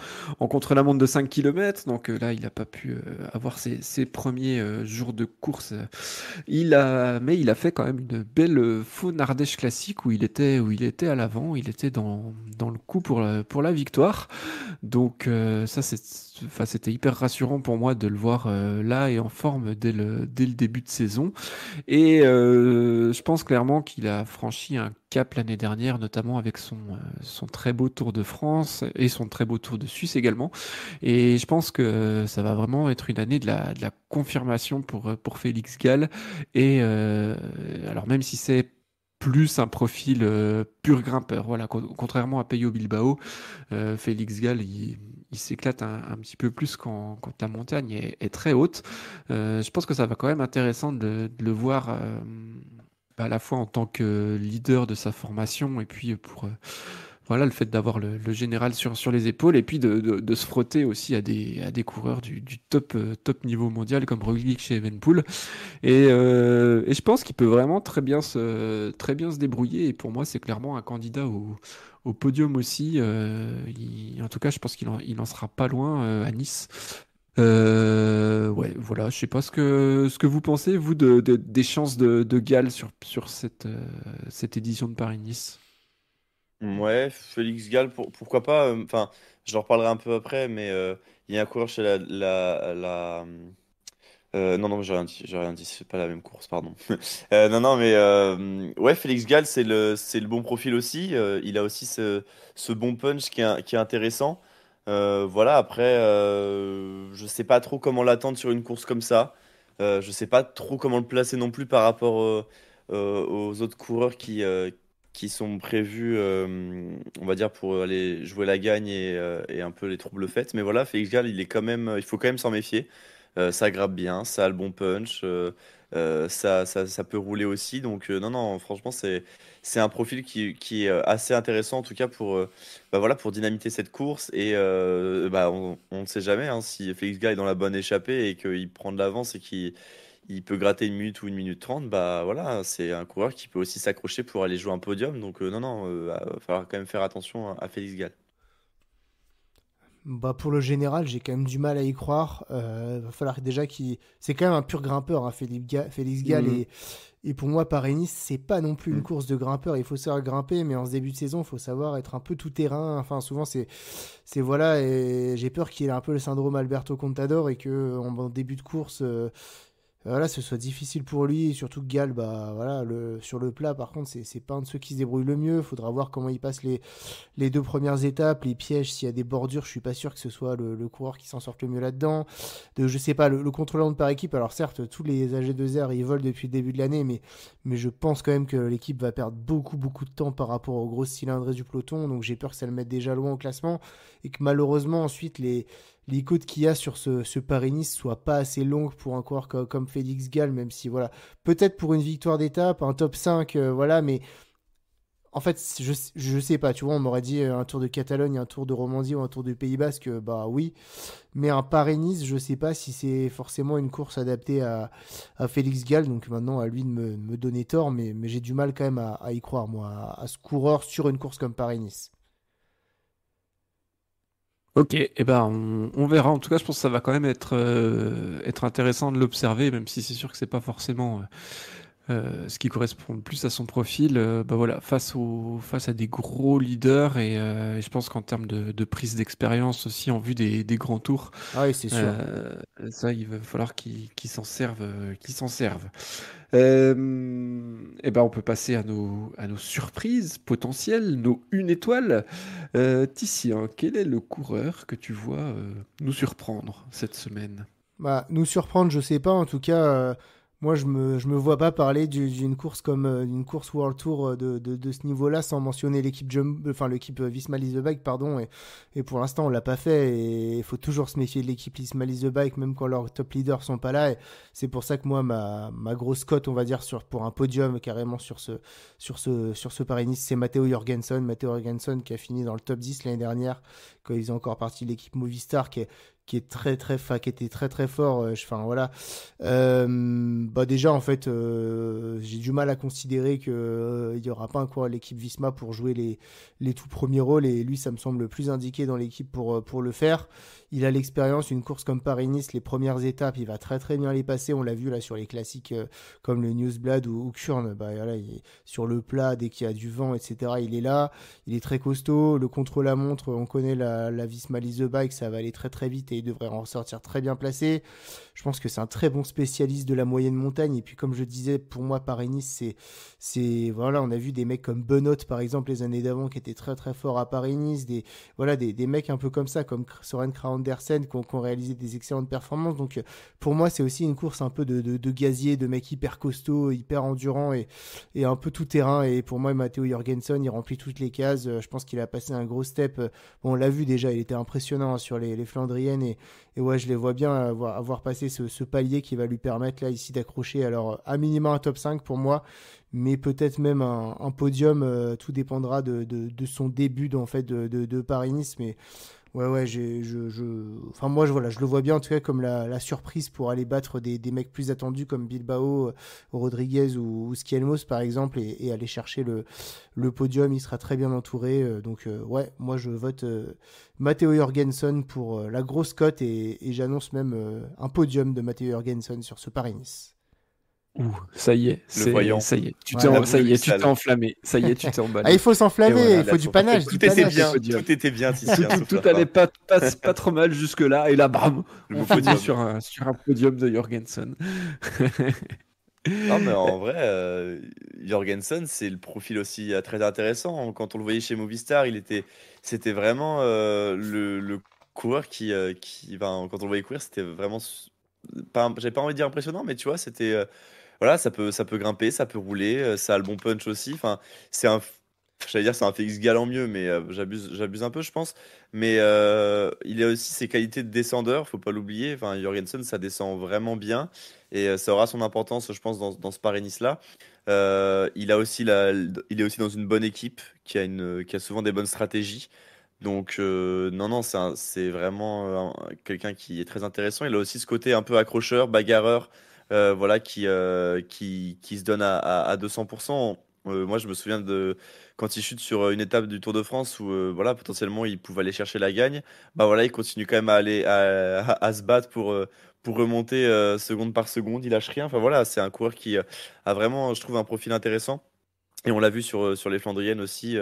contre-la-montre de 5 km. Donc là, il n'a pas pu avoir ses premiers jours de course. Mais il a fait quand même une belle Faune Ardèche classique où il était à l'avant, il était dans le coup pour la victoire. Donc ça, enfin, c'était hyper rassurant pour moi de le voir là et en forme dès le début de saison. Et je pense clairement qu'il a franchi un cap l'année dernière, notamment avec son très beau Tour de France et son très beau Tour de Suisse également. Et je pense que ça va vraiment être une année de la confirmation pour Félix Gall. Et alors même si c'est plus un profil pur grimpeur, voilà, contrairement à Peyo Bilbao, Félix Gall, il s'éclate un petit peu plus quand la montagne est très haute. Je pense que ça va quand même intéressant de le voir à la fois en tant que leader de sa formation et puis pour voilà, le fait d'avoir le général sur les épaules et puis de se frotter aussi à des coureurs du top niveau mondial comme Roglic chez Evenepoel. Et je pense qu'il peut vraiment très bien se débrouiller. Et pour moi, c'est clairement un candidat au podium aussi. En tout cas, je pense qu'il en sera pas loin à Nice. Ouais, voilà. Je sais pas ce que vous pensez, vous, des chances de Gall sur cette édition de Paris-Nice. Ouais, Félix Gall, pourquoi pas. Enfin, je leur reparlerai un peu après, mais il y a un coureur chez non, non, j'ai rien dit, c'est pas la même course, pardon. Non, non, mais ouais, Félix Gall, c'est le bon profil aussi. Il a aussi ce bon punch qui est intéressant. Voilà, après, je sais pas trop comment l'attendre sur une course comme ça. Je sais pas trop comment le placer non plus par rapport aux autres coureurs qui sont prévus, on va dire, pour aller jouer la gagne et un peu les troubles faits. Mais voilà, Félix Gall, il faut quand même s'en méfier. Ça grappe bien, ça a le bon punch, ça peut rouler aussi. Donc, non, non, franchement, c'est un profil qui est assez intéressant, en tout cas, bah voilà, pour dynamiter cette course. Et bah, on ne sait jamais hein, si Félix Gall est dans la bonne échappée et qu'il prend de l'avance et qu'il peut gratter 1 minute ou 1 minute 30, bah voilà, c'est un coureur qui peut aussi s'accrocher pour aller jouer un podium. Donc, non, non, il va falloir quand même faire attention à Félix Gall. Bah pour le général, j'ai quand même du mal à y croire. Va falloir déjà qu'il. C'est quand même un pur grimpeur, hein, Félix Gall. Mhm. Et pour moi, Paris-Nice, c'est pas non plus une Mm. course de grimpeur. Il faut savoir grimper, mais en ce début de saison, il faut savoir être un peu tout terrain. Enfin, souvent, c'est voilà. Et j'ai peur qu'il ait un peu le syndrome Alberto Contador et que en début de course, voilà, ce soit difficile pour lui, et surtout que Gall, bah, voilà, sur le plat, par contre, c'est pas un de ceux qui se débrouille le mieux. Faudra voir comment il passe les deux premières étapes, les pièges, s'il y a des bordures, je suis pas sûr que ce soit le coureur qui s'en sorte le mieux là-dedans. Je sais pas, le contre-la-montre par équipe, alors certes, tous les AG2R, ils volent depuis le début de l'année, mais je pense quand même que l'équipe va perdre beaucoup, beaucoup de temps par rapport aux grosses cylindrées du peloton, donc j'ai peur que ça le mette déjà loin au classement, et que malheureusement, ensuite, les côtes qu'il y a sur ce Paris-Nice soient pas assez longues pour un coureur comme Félix Gall, même si, voilà, peut-être pour une victoire d'étape, un top 5, voilà, mais en fait, je sais pas, tu vois, on m'aurait dit un tour de Catalogne, un tour de Romandie ou un tour du Pays Basque, bah oui, mais un Paris-Nice, je sais pas si c'est forcément une course adaptée à Félix Gall, donc maintenant à lui de me donner tort, mais j'ai du mal quand même à y croire, moi, à ce coureur sur une course comme Paris-Nice. Ok, eh ben on verra. En tout cas, je pense que ça va quand même être intéressant de l'observer, même si c'est sûr que c'est pas forcément ce qui correspond le plus à son profil. Bah voilà, face à des gros leaders et je pense qu'en termes de prise d'expérience aussi en vue des grands tours, Ah oui, c'est sûr. euh, ça il va falloir qu'ils s'en servent, qu'ils s'en servent. Eh ben on peut passer à nos surprises potentielles, nos une étoile. Titien, quel est le coureur que tu vois nous surprendre cette semaine? Bah, nous surprendre, je sais pas. En tout cas, moi, je me vois pas parler d'une course comme d'une course World Tour de ce niveau-là sans mentionner l'équipe enfin l'équipe Visma Leasebike, pardon. Et pour l'instant, on l'a pas fait. Et il faut toujours se méfier de l'équipe Visma Leasebike, même quand leurs top leaders sont pas là. Et c'est pour ça que moi, ma grosse cote, on va dire, pour un podium carrément sur ce Paris-Nice, c'est Matteo Jorgensen. Matteo Jorgensen qui a fini dans le top 10 l'année dernière, quand ils ont encore partie de l'équipe Movistar, qui est qui était très très fort. Enfin voilà. Bah déjà en fait, j'ai du mal à considérer que il y aura pas un coureur de l'équipe Visma pour jouer les tout premiers rôles et lui ça me semble le plus indiqué dans l'équipe pour le faire. Il a l'expérience, une course comme Paris-Nice, les premières étapes, il va très très bien les passer. On l'a vu là sur les classiques comme le Newsblad ou Kurn. Bah voilà, il est sur le plat dès qu'il y a du vent, etc. Il est là, il est très costaud. Le contre-la-montre, on connaît la Visma Lease Bike, ça va aller très très vite et il devrait en ressortir très bien placé. Je pense que c'est un très bon spécialiste de la moyenne montagne. Et puis, comme je disais, pour moi, Paris-Nice, voilà, on a vu des mecs comme Benoît, par exemple, les années d'avant, qui étaient très, très forts à Paris-Nice. Voilà, des mecs un peu comme ça, comme Soren Kragh Andersen, qui ont réalisé des excellentes performances. Donc, pour moi, c'est aussi une course un peu de gazier, de mecs hyper costauds, hyper endurants et un peu tout terrain. Et pour moi, Matteo Jorgensen, il remplit toutes les cases. Je pense qu'il a passé un gros step. Bon, on l'a vu déjà, il était impressionnant hein, sur les Flandriennes. Et ouais, je les vois bien avoir passé ce palier qui va lui permettre là ici d'accrocher alors à minima un top 5 pour moi, mais peut-être même un podium. Tout dépendra de son début en fait de Paris-Nice. Mais ouais, ouais, enfin moi, voilà, je le vois bien en tout cas comme la surprise pour aller battre des mecs plus attendus comme Bilbao, Rodriguez ou Schielmos par exemple et aller chercher le podium. Il sera très bien entouré. Donc ouais, moi je vote Matteo Jorgensen pour la grosse cote et j'annonce même un podium de Matteo Jorgensen sur ce Paris-Nice. Ouh, ça y est, Le voyant, ça y est, Voilà. la ça boule de y est, tu t'es cristal. enflammé, ça y est, tu t'es Ah, il emballé. faut Et s'enflammer, il voilà, faut du panache, du Tout était panache. bien, podium. tout était bien, Tout, Titien, tout, sauf la tout allait fin. pas trop mal jusque-là, et là, bam, Le on beau finit podium. sur un podium de Jorgensen. Non, mais en vrai, Jorgensen, c'est le profil aussi très intéressant. Quand on le voyait chez Movistar, c'était vraiment le coureur enfin, quand on le voyait courir, c'était vraiment, j'avais pas envie de dire impressionnant, mais tu vois, voilà, ça peut grimper, ça peut rouler, ça a le bon punch aussi. Enfin, c'est un j'allais dire c'est un Félix Gall en mieux, mais j'abuse un peu, je pense. Mais il a aussi ses qualités de descendeur, faut pas l'oublier. Enfin, Jorgensen, ça descend vraiment bien et ça aura son importance, je pense, dans ce Paris-Nice-là. Il est aussi dans une bonne équipe qui a souvent des bonnes stratégies. Donc, non, non, c'est vraiment quelqu'un qui est très intéressant. Il a aussi ce côté un peu accrocheur, bagarreur, voilà, qui se donne à 200%. Moi, je me souviens de quand il chute sur une étape du Tour de France où, voilà, potentiellement, il pouvait aller chercher la gagne. Bah voilà, il continue quand même à aller à se battre pour remonter seconde par seconde. Il lâche rien. Enfin voilà, c'est un coureur qui a vraiment, je trouve, un profil intéressant. Et on l'a vu sur les Flandriennes aussi,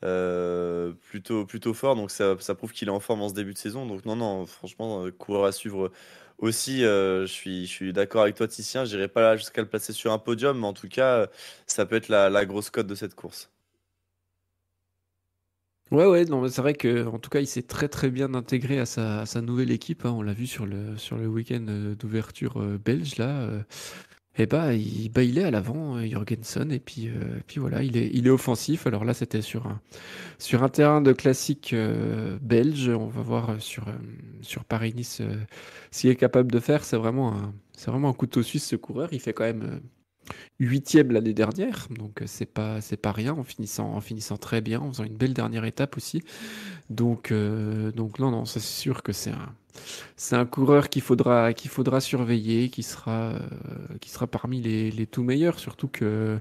plutôt fort. Donc ça prouve qu'il est en forme en ce début de saison. Donc non, non, franchement, coureur à suivre aussi. Je suis d'accord avec toi, Titien. J'irai pas là jusqu'à le placer sur un podium, mais en tout cas, ça peut être la grosse cote de cette course. Ouais, ouais, non, mais c'est vrai que en tout cas, il s'est très très bien intégré à sa nouvelle équipe, hein. On l'a vu sur le week-end d'ouverture belge là. Et bah, il est à l'avant, Jorgensen, et puis voilà, il est offensif. Alors là, c'était sur un terrain de classique belge. On va voir sur Paris-Nice s'il est capable de faire. C'est vraiment un couteau suisse, ce coureur. Il fait quand même huitième l'année dernière, donc c'est pas rien en finissant très bien, en faisant une belle dernière étape aussi. Donc non, non, ça, c'est sûr que c'est un coureur qu'il faudra surveiller, qui sera parmi les tout meilleurs, surtout que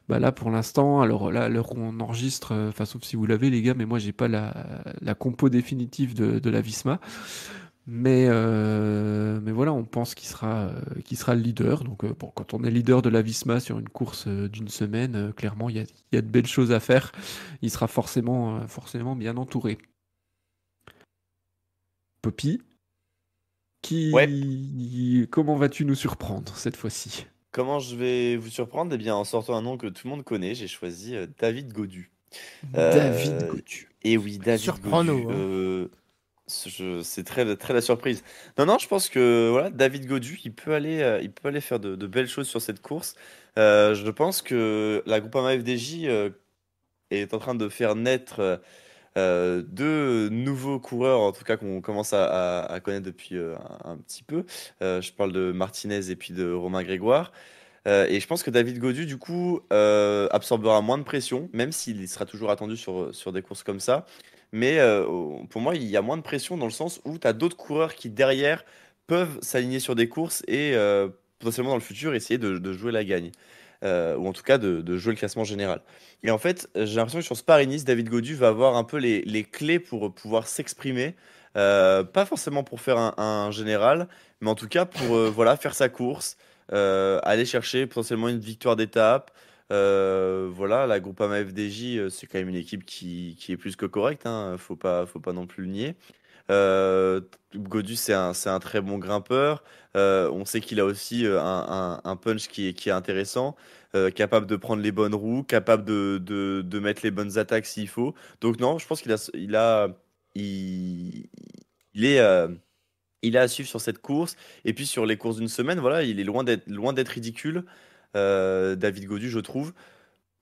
bah là pour l'instant, alors là, à l'heure où on enregistre, enfin sauf si vous l'avez les gars, mais moi j'ai pas la compo définitive de la Visma. Mais voilà, on pense qu'il sera le leader. Donc, bon, quand on est leader de la Visma sur une course d'une semaine, clairement, il y a de belles choses à faire. Il sera forcément bien entouré. Poppy, Ouais, comment vas-tu nous surprendre cette fois-ci? comment je vais vous surprendre? Eh bien, en sortant un nom que tout le monde connaît, j'ai choisi David Godu. David Euh, Godu. et oui, David Godu. Surprends-nous, hein. C'est très la surprise. Non, non, je pense que voilà, David Godu, il peut aller faire de belles choses sur cette course. Je pense que la Groupama FDJ est en train de faire naître deux nouveaux coureurs, en tout cas qu'on commence à connaître depuis un petit peu. Je parle de Martinez et puis de Romain Grégoire. Et je pense que David Godu, du coup, absorbera moins de pression, même s'il sera toujours attendu sur des courses comme ça. Mais pour moi, il y a moins de pression dans le sens où tu as d'autres coureurs qui, derrière, peuvent s'aligner sur des courses et potentiellement dans le futur essayer de jouer la gagne. Ou en tout cas de jouer le classement général. Et en fait, j'ai l'impression que sur ce Paris-Nice, David Godu va avoir un peu les clés pour pouvoir s'exprimer. Pas forcément pour faire un général, mais en tout cas pour voilà, faire sa course, aller chercher potentiellement une victoire d'étape. Voilà, la Groupama FDJ, c'est quand même une équipe qui est plus que correcte, hein, faut pas non plus le nier. Euh, Godu, c'est un très bon grimpeur. On sait qu'il a aussi un punch qui est intéressant, capable de prendre les bonnes roues, capable de mettre les bonnes attaques s'il faut. Donc non, je pense il, il est, il est à suivre sur cette course. Et puis sur les courses d'une semaine, voilà, il est loin d'être ridicule, David Godu, je trouve.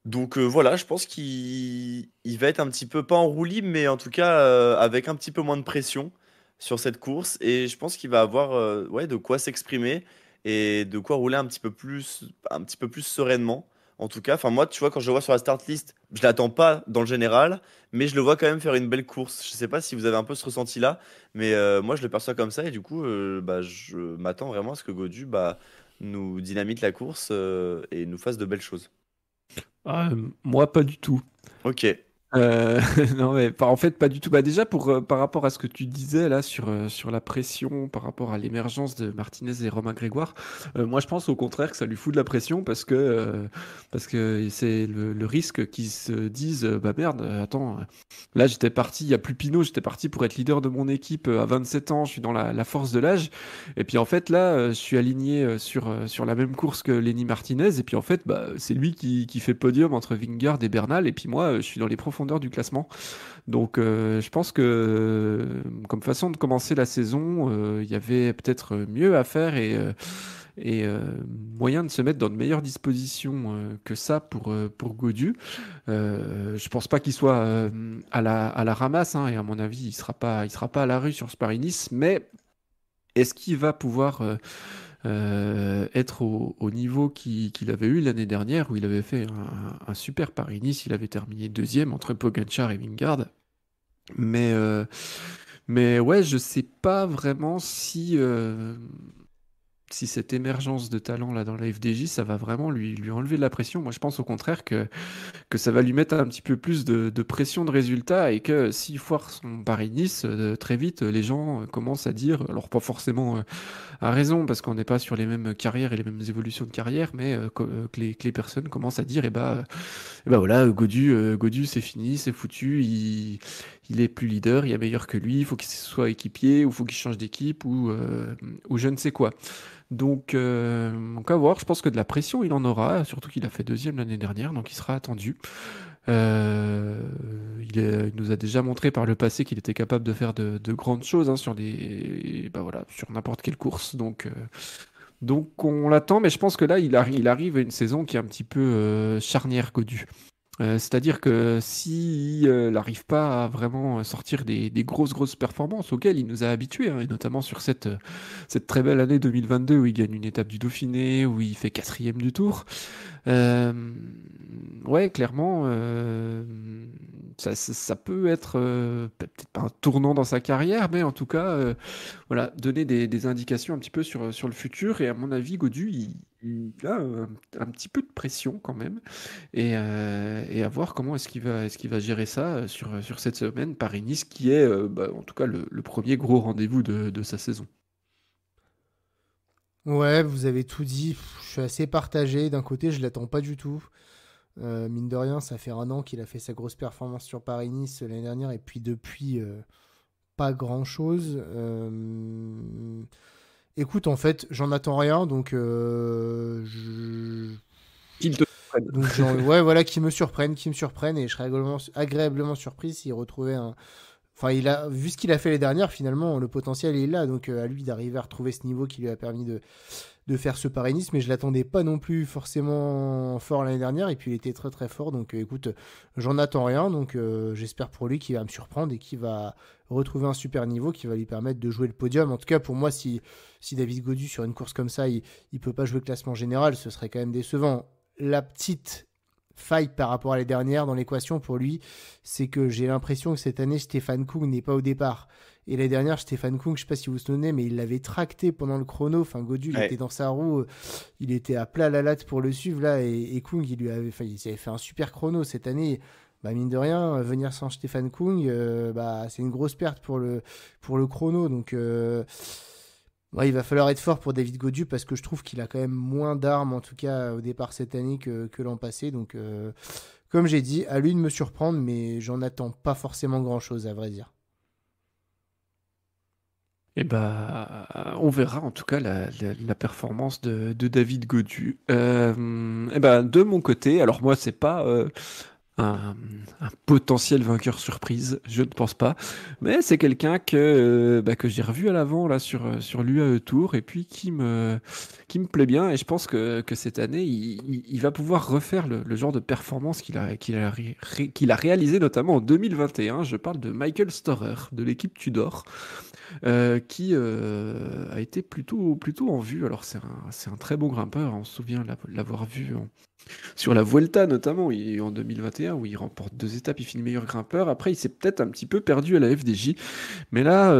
Donc voilà, je pense qu'il va être un petit peu, pas en roue libre, mais en tout cas avec un petit peu moins de pression sur cette course. Et je pense qu'il va avoir ouais, de quoi s'exprimer et de quoi rouler un petit peu plus sereinement. En tout cas, enfin moi, tu vois, quand je le vois sur la start list, je l'attends pas dans le général, mais je le vois quand même faire une belle course. Je sais pas si vous avez un peu ce ressenti-là, mais moi je le perçois comme ça et du coup, bah, je m'attends vraiment à ce que Godu bah, nous dynamite la course et nous fasse de belles choses. Ah, moi, pas du tout. Ok. Non, mais en fait, pas du tout. Bah, déjà, par rapport à ce que tu disais là sur la pression, par rapport à l'émergence de Martinez et Romain Grégoire, moi je pense au contraire que ça lui fout de la pression parce que c'est le risque qu'ils se disent bah merde, attends, là j'étais parti, il n'y a plus Pinot, j'étais parti pour être leader de mon équipe à 27 ans, je suis dans la force de l'âge, et puis en fait là, je suis aligné sur la même course que Lenny Martinez, et puis en fait, bah, c'est lui qui fait podium entre Vingegaard et Bernal, et puis moi, je suis dans les profondeurs du classement. Donc je pense que comme façon de commencer la saison, il y avait peut-être mieux à faire et moyen de se mettre dans de meilleures dispositions que ça pour Gaudu. Je pense pas qu'il soit à la ramasse, hein, et à mon avis, il sera pas à la rue sur ce Paris-Nice, mais est-ce qu'il va pouvoir être au niveau qu'il avait eu l'année dernière, où il avait fait un super Paris-Nice, il avait terminé deuxième entre Pogačar et Vingegaard. Mais, mais ouais, je sais pas vraiment si cette émergence de talent là dans la FDJ, ça va vraiment lui enlever de la pression. Moi, je pense au contraire que ça va lui mettre un petit peu plus de pression de résultat, et que s'il foire son Paris-Nice, très vite, les gens commencent à dire, alors pas forcément à raison, parce qu'on n'est pas sur les mêmes carrières et les mêmes évolutions de carrière, mais que les personnes commencent à dire, eh ben voilà, Gaudu c'est fini, c'est foutu, il est plus leader, il est meilleur que lui, il faut qu'il soit équipier, ou il faut qu'il change d'équipe, ou je ne sais quoi. Donc à voir, je pense que de la pression il en aura, surtout qu'il a fait deuxième l'année dernière, donc il sera attendu. Euh, il nous a déjà montré par le passé qu'il était capable de faire de grandes choses, hein, bah voilà, sur n'importe quelle course. Donc on l'attend, mais je pense que là il arrive à une saison qui est un petit peu charnière, Gaudu. C'est-à-dire que s'il n'arrive pas à vraiment sortir des grosses performances auxquelles il nous a habitués, hein, et notamment sur cette très belle année 2022 où il gagne une étape du Dauphiné, où il fait quatrième du Tour, euh, ouais, clairement, ça peut être peut-être pas un tournant dans sa carrière, mais en tout cas, voilà, donner des indications un petit peu sur le futur. Et à mon avis, Gaudu, il a un petit peu de pression quand même, et à voir comment est-ce qu'il va gérer ça sur cette semaine Paris-Nice, qui est bah, en tout cas le premier gros rendez-vous de sa saison. Ouais, vous avez tout dit. Je suis assez partagé. D'un côté, je l'attends pas du tout. Mine de rien, ça fait un an qu'il a fait sa grosse performance sur Paris-Nice l'année dernière, et puis depuis, pas grand-chose. Écoute, en fait, j'en attends rien, donc Qu'il te prenne. ouais, voilà, qui me surprennent, et je serais agréablement surpris s'il retrouvait un. Enfin, vu ce qu'il a fait les dernières, finalement, le potentiel est là, donc à lui d'arriver à retrouver ce niveau qui lui a permis de faire ce Paris-Nice, mais je l'attendais pas non plus forcément fort l'année dernière, et puis il était très très fort, donc écoute, j'en attends rien, donc j'espère pour lui qu'il va me surprendre et qu'il va retrouver un super niveau qui va lui permettre de jouer le podium. En tout cas, pour moi, si David Gaudu, sur une course comme ça, il peut pas jouer le classement général, ce serait quand même décevant. La petite faille par rapport à les dernières dans l'équation pour lui, c'est que j'ai l'impression que cette année, Stefan Kung n'est pas au départ. Et l'année dernière, Stefan Kung, je sais pas si vous vous souvenez, mais il l'avait tracté pendant le chrono. Enfin, Gaudu, il était dans sa roue, il était à plat la latte pour le suivre là, et Kung, il avait fait un super chrono cette année. Bah, mine de rien, venir sans Stefan Kung, bah, c'est une grosse perte pour le chrono. Donc, ouais, il va falloir être fort pour David Gaudu, parce que je trouve qu'il a quand même moins d'armes, en tout cas au départ cette année, que l'an passé. Donc, comme j'ai dit, à lui de me surprendre, mais j'en attends pas forcément grand-chose, à vrai dire. Et bah, on verra en tout cas la performance de David Gaudu. Et bah, de mon côté, alors moi, c'est pas un, un potentiel vainqueur surprise, je ne pense pas, mais c'est quelqu'un que j'ai revu à l'avant là sur l'UAE Tour, et puis qui me plaît bien, et je pense que cette année, il va pouvoir refaire le genre de performance qu'il a réalisé notamment en 2021. Je parle de Michael Storer, de l'équipe Tudor, qui a été plutôt en vue. Alors c'est un très bon grimpeur, hein. On se souvient l'avoir vu sur la Vuelta notamment, en 2021, où il remporte 2 étapes, il finit meilleur grimpeur. Après, il s'est peut-être un petit peu perdu à la FDJ, mais là,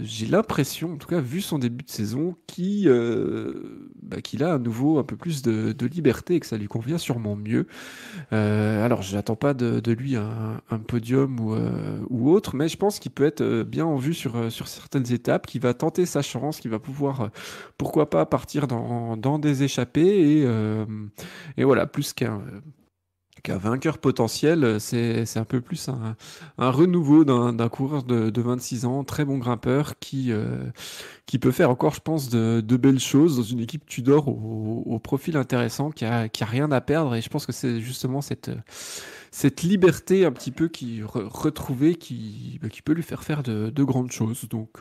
j'ai l'impression, en tout cas vu son début de saison, qu'il a à nouveau un peu plus de liberté, et que ça lui convient sûrement mieux. Alors, je n'attends pas de lui un podium ou autre, mais je pense qu'il peut être bien en vue sur certaines étapes, qu'il va tenter sa chance, qu'il va pouvoir, pourquoi pas, partir dans des échappées, et voilà, plus qu'un vainqueur potentiel, c'est un peu plus un renouveau d'un coureur de 26 ans, très bon grimpeur, qui peut faire encore, je pense, de belles choses dans une équipe Tudor au profil intéressant, qui a rien à perdre. Et je pense que c'est justement cette liberté un petit peu retrouvée qui peut lui faire de grandes choses. Donc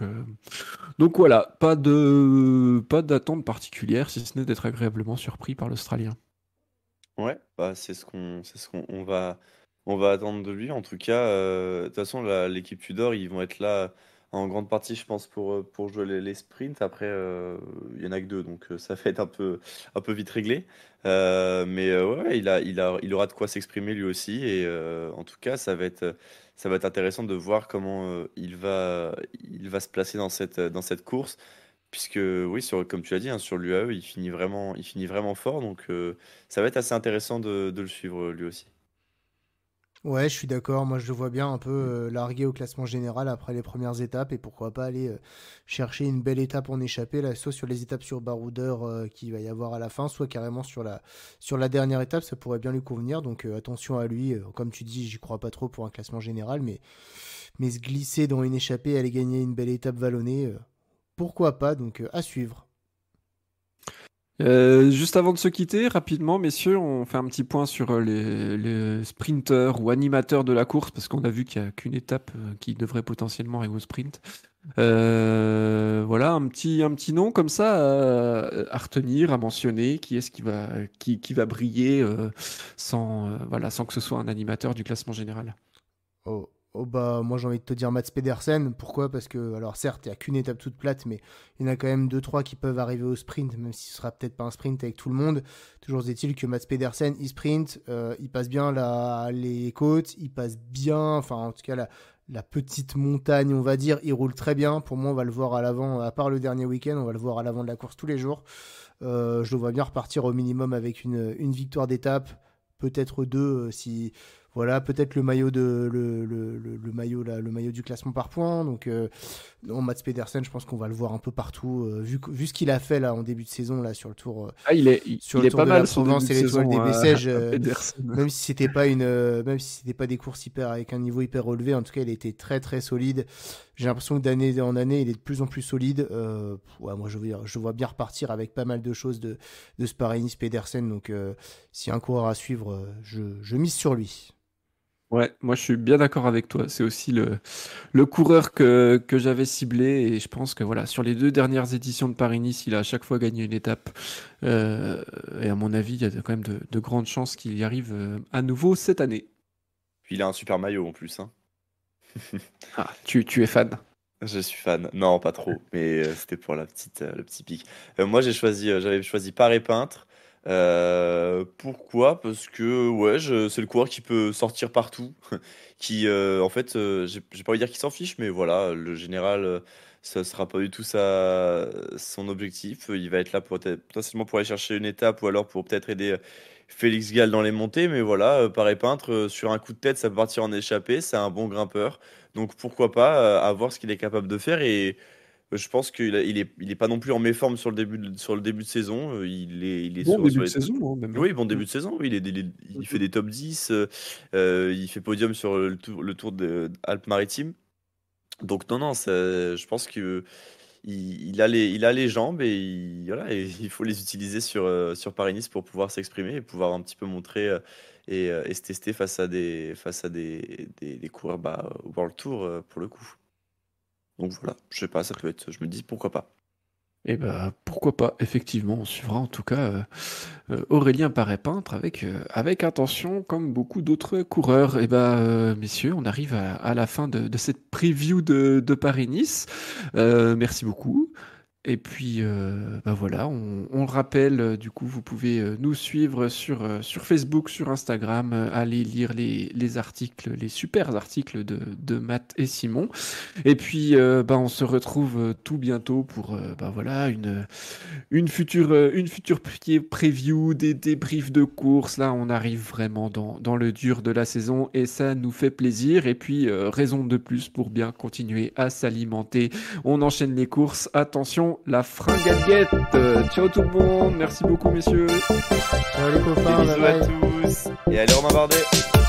voilà, pas d'attente particulière, si ce n'est d'être agréablement surpris par l'Australien. Ouais, bah, on va attendre de lui. En tout cas, de toute façon, l'équipe Tudor, ils vont être là en grande partie, je pense, pour jouer les sprints. Après, il y en a que deux, donc ça va être un peu vite réglé. Mais ouais, il aura de quoi s'exprimer lui aussi. Et en tout cas, ça va être intéressant de voir comment il va se placer dans cette course. Puisque oui, comme tu l'as dit, hein, sur l'UAE, il finit vraiment fort. Donc ça va être assez intéressant de le suivre lui aussi. Ouais, je suis d'accord. Moi, je le vois bien un peu largué au classement général après les premières étapes et pourquoi pas aller chercher une belle étape en échappée, là, soit sur les étapes sur baroudeur qu'il va y avoir à la fin, soit carrément sur la dernière étape. Ça pourrait bien lui convenir. Donc attention à lui. Comme tu dis, j'y crois pas trop pour un classement général, mais se glisser dans une échappée et aller gagner une belle étape vallonnée, pourquoi pas. Donc à suivre. Juste avant de se quitter, rapidement, messieurs, on fait un petit point sur les sprinteurs ou animateurs de la course, parce qu'on a vu qu'il n'y a qu'une étape qui devrait potentiellement arriver au sprint. Voilà, un petit nom comme ça à retenir, à mentionner, qui est-ce qui va briller sans que ce soit un animateur du classement général. Oh bah moi j'ai envie de te dire Mats Pedersen. Pourquoi? Parce que alors certes il n'y a qu'une étape toute plate, mais il y en a quand même deux trois qui peuvent arriver au sprint, même si ce sera peut-être pas un sprint avec tout le monde. Toujours est-il que Mats Pedersen il sprint, il passe bien les côtes, il passe bien, enfin en tout cas la petite montagne on va dire, il roule très bien. Pour moi on va le voir à l'avant, à part le dernier week-end, on va le voir à l'avant de la course tous les jours. Je le vois bien repartir au minimum avec une victoire d'étape, peut-être deux si voilà, peut-être le maillot le maillot là, le maillot du classement par points. Donc non, Mats Pedersen, je pense qu'on va le voir un peu partout vu ce qu'il a fait là en début de saison là sur le tour il est sur le tour pas de mal la son Provence début et de l'étoile des saison, Bessèges, Pedersen. même si c'était pas des courses hyper avec un niveau hyper relevé, en tout cas il était très très solide. J'ai l'impression que d'année en année il est de plus en plus solide. Ouais, moi je vois bien repartir avec pas mal de choses de ce Paris-Nice Pedersen. Donc s'il y a un coureur à suivre, je mise sur lui. Ouais, moi je suis bien d'accord avec toi. C'est aussi le coureur que j'avais ciblé et je pense que voilà, sur les 2 dernières éditions de Paris-Nice, il a à chaque fois gagné une étape. Et à mon avis, il y a quand même de grandes chances qu'il y arrive à nouveau cette année. Puis il a un super maillot en plus, hein. Ah, tu es fan. Je suis fan. Non, pas trop, mais c'était pour le petit pic. Moi, j'avais choisi Paré Peintre. Pourquoi? Parce que ouais, c'est le coureur qui peut sortir partout, qui en fait, j'ai pas envie de dire qu'il s'en fiche, mais voilà, le général, ça sera pas du tout son objectif. Il va être là potentiellement pour aller chercher une étape ou alors pour peut-être aider Félix Gall dans les montées, mais voilà, Paré Peintre, sur un coup de tête, ça peut partir en échappée, c'est un bon grimpeur. Donc pourquoi pas à voir ce qu'il est capable de faire. Et je pense qu'il est pas non plus en méforme sur le début de saison. Il est Bon sur début de les. saison, hein, même. Oui, bon début de saison. Oui, il fait des top 10. Il fait podium sur le tour de Alpes-Maritimes. Donc non, non, je pense que il a les jambes et voilà, et il faut les utiliser sur Paris-Nice pour pouvoir s'exprimer et pouvoir un petit peu montrer et se tester face à des coureurs au World Tour pour le coup. Donc voilà, je sais pas, ça peut être, je me dis pourquoi pas. Et bah pourquoi pas, effectivement, on suivra en tout cas Aurélien Paré-Peintre avec attention, comme beaucoup d'autres coureurs. Et bah messieurs, on arrive à la fin de cette preview de Paris-Nice. Merci beaucoup. Et puis, bah voilà, on le rappelle, du coup, vous pouvez nous suivre sur Facebook, sur Instagram, aller lire les articles, les super articles de Matt et Simon. Et puis, bah, on se retrouve tout bientôt pour bah voilà, une future preview, des débriefs de course. Là, on arrive vraiment dans le dur de la saison et ça nous fait plaisir. Et puis, raison de plus pour bien continuer à s'alimenter. On enchaîne les courses. Attention, la fringalguette. Ciao tout le monde. Merci beaucoup, messieurs. Ciao les copains, Des bisous à tous et allez Romain Bardet.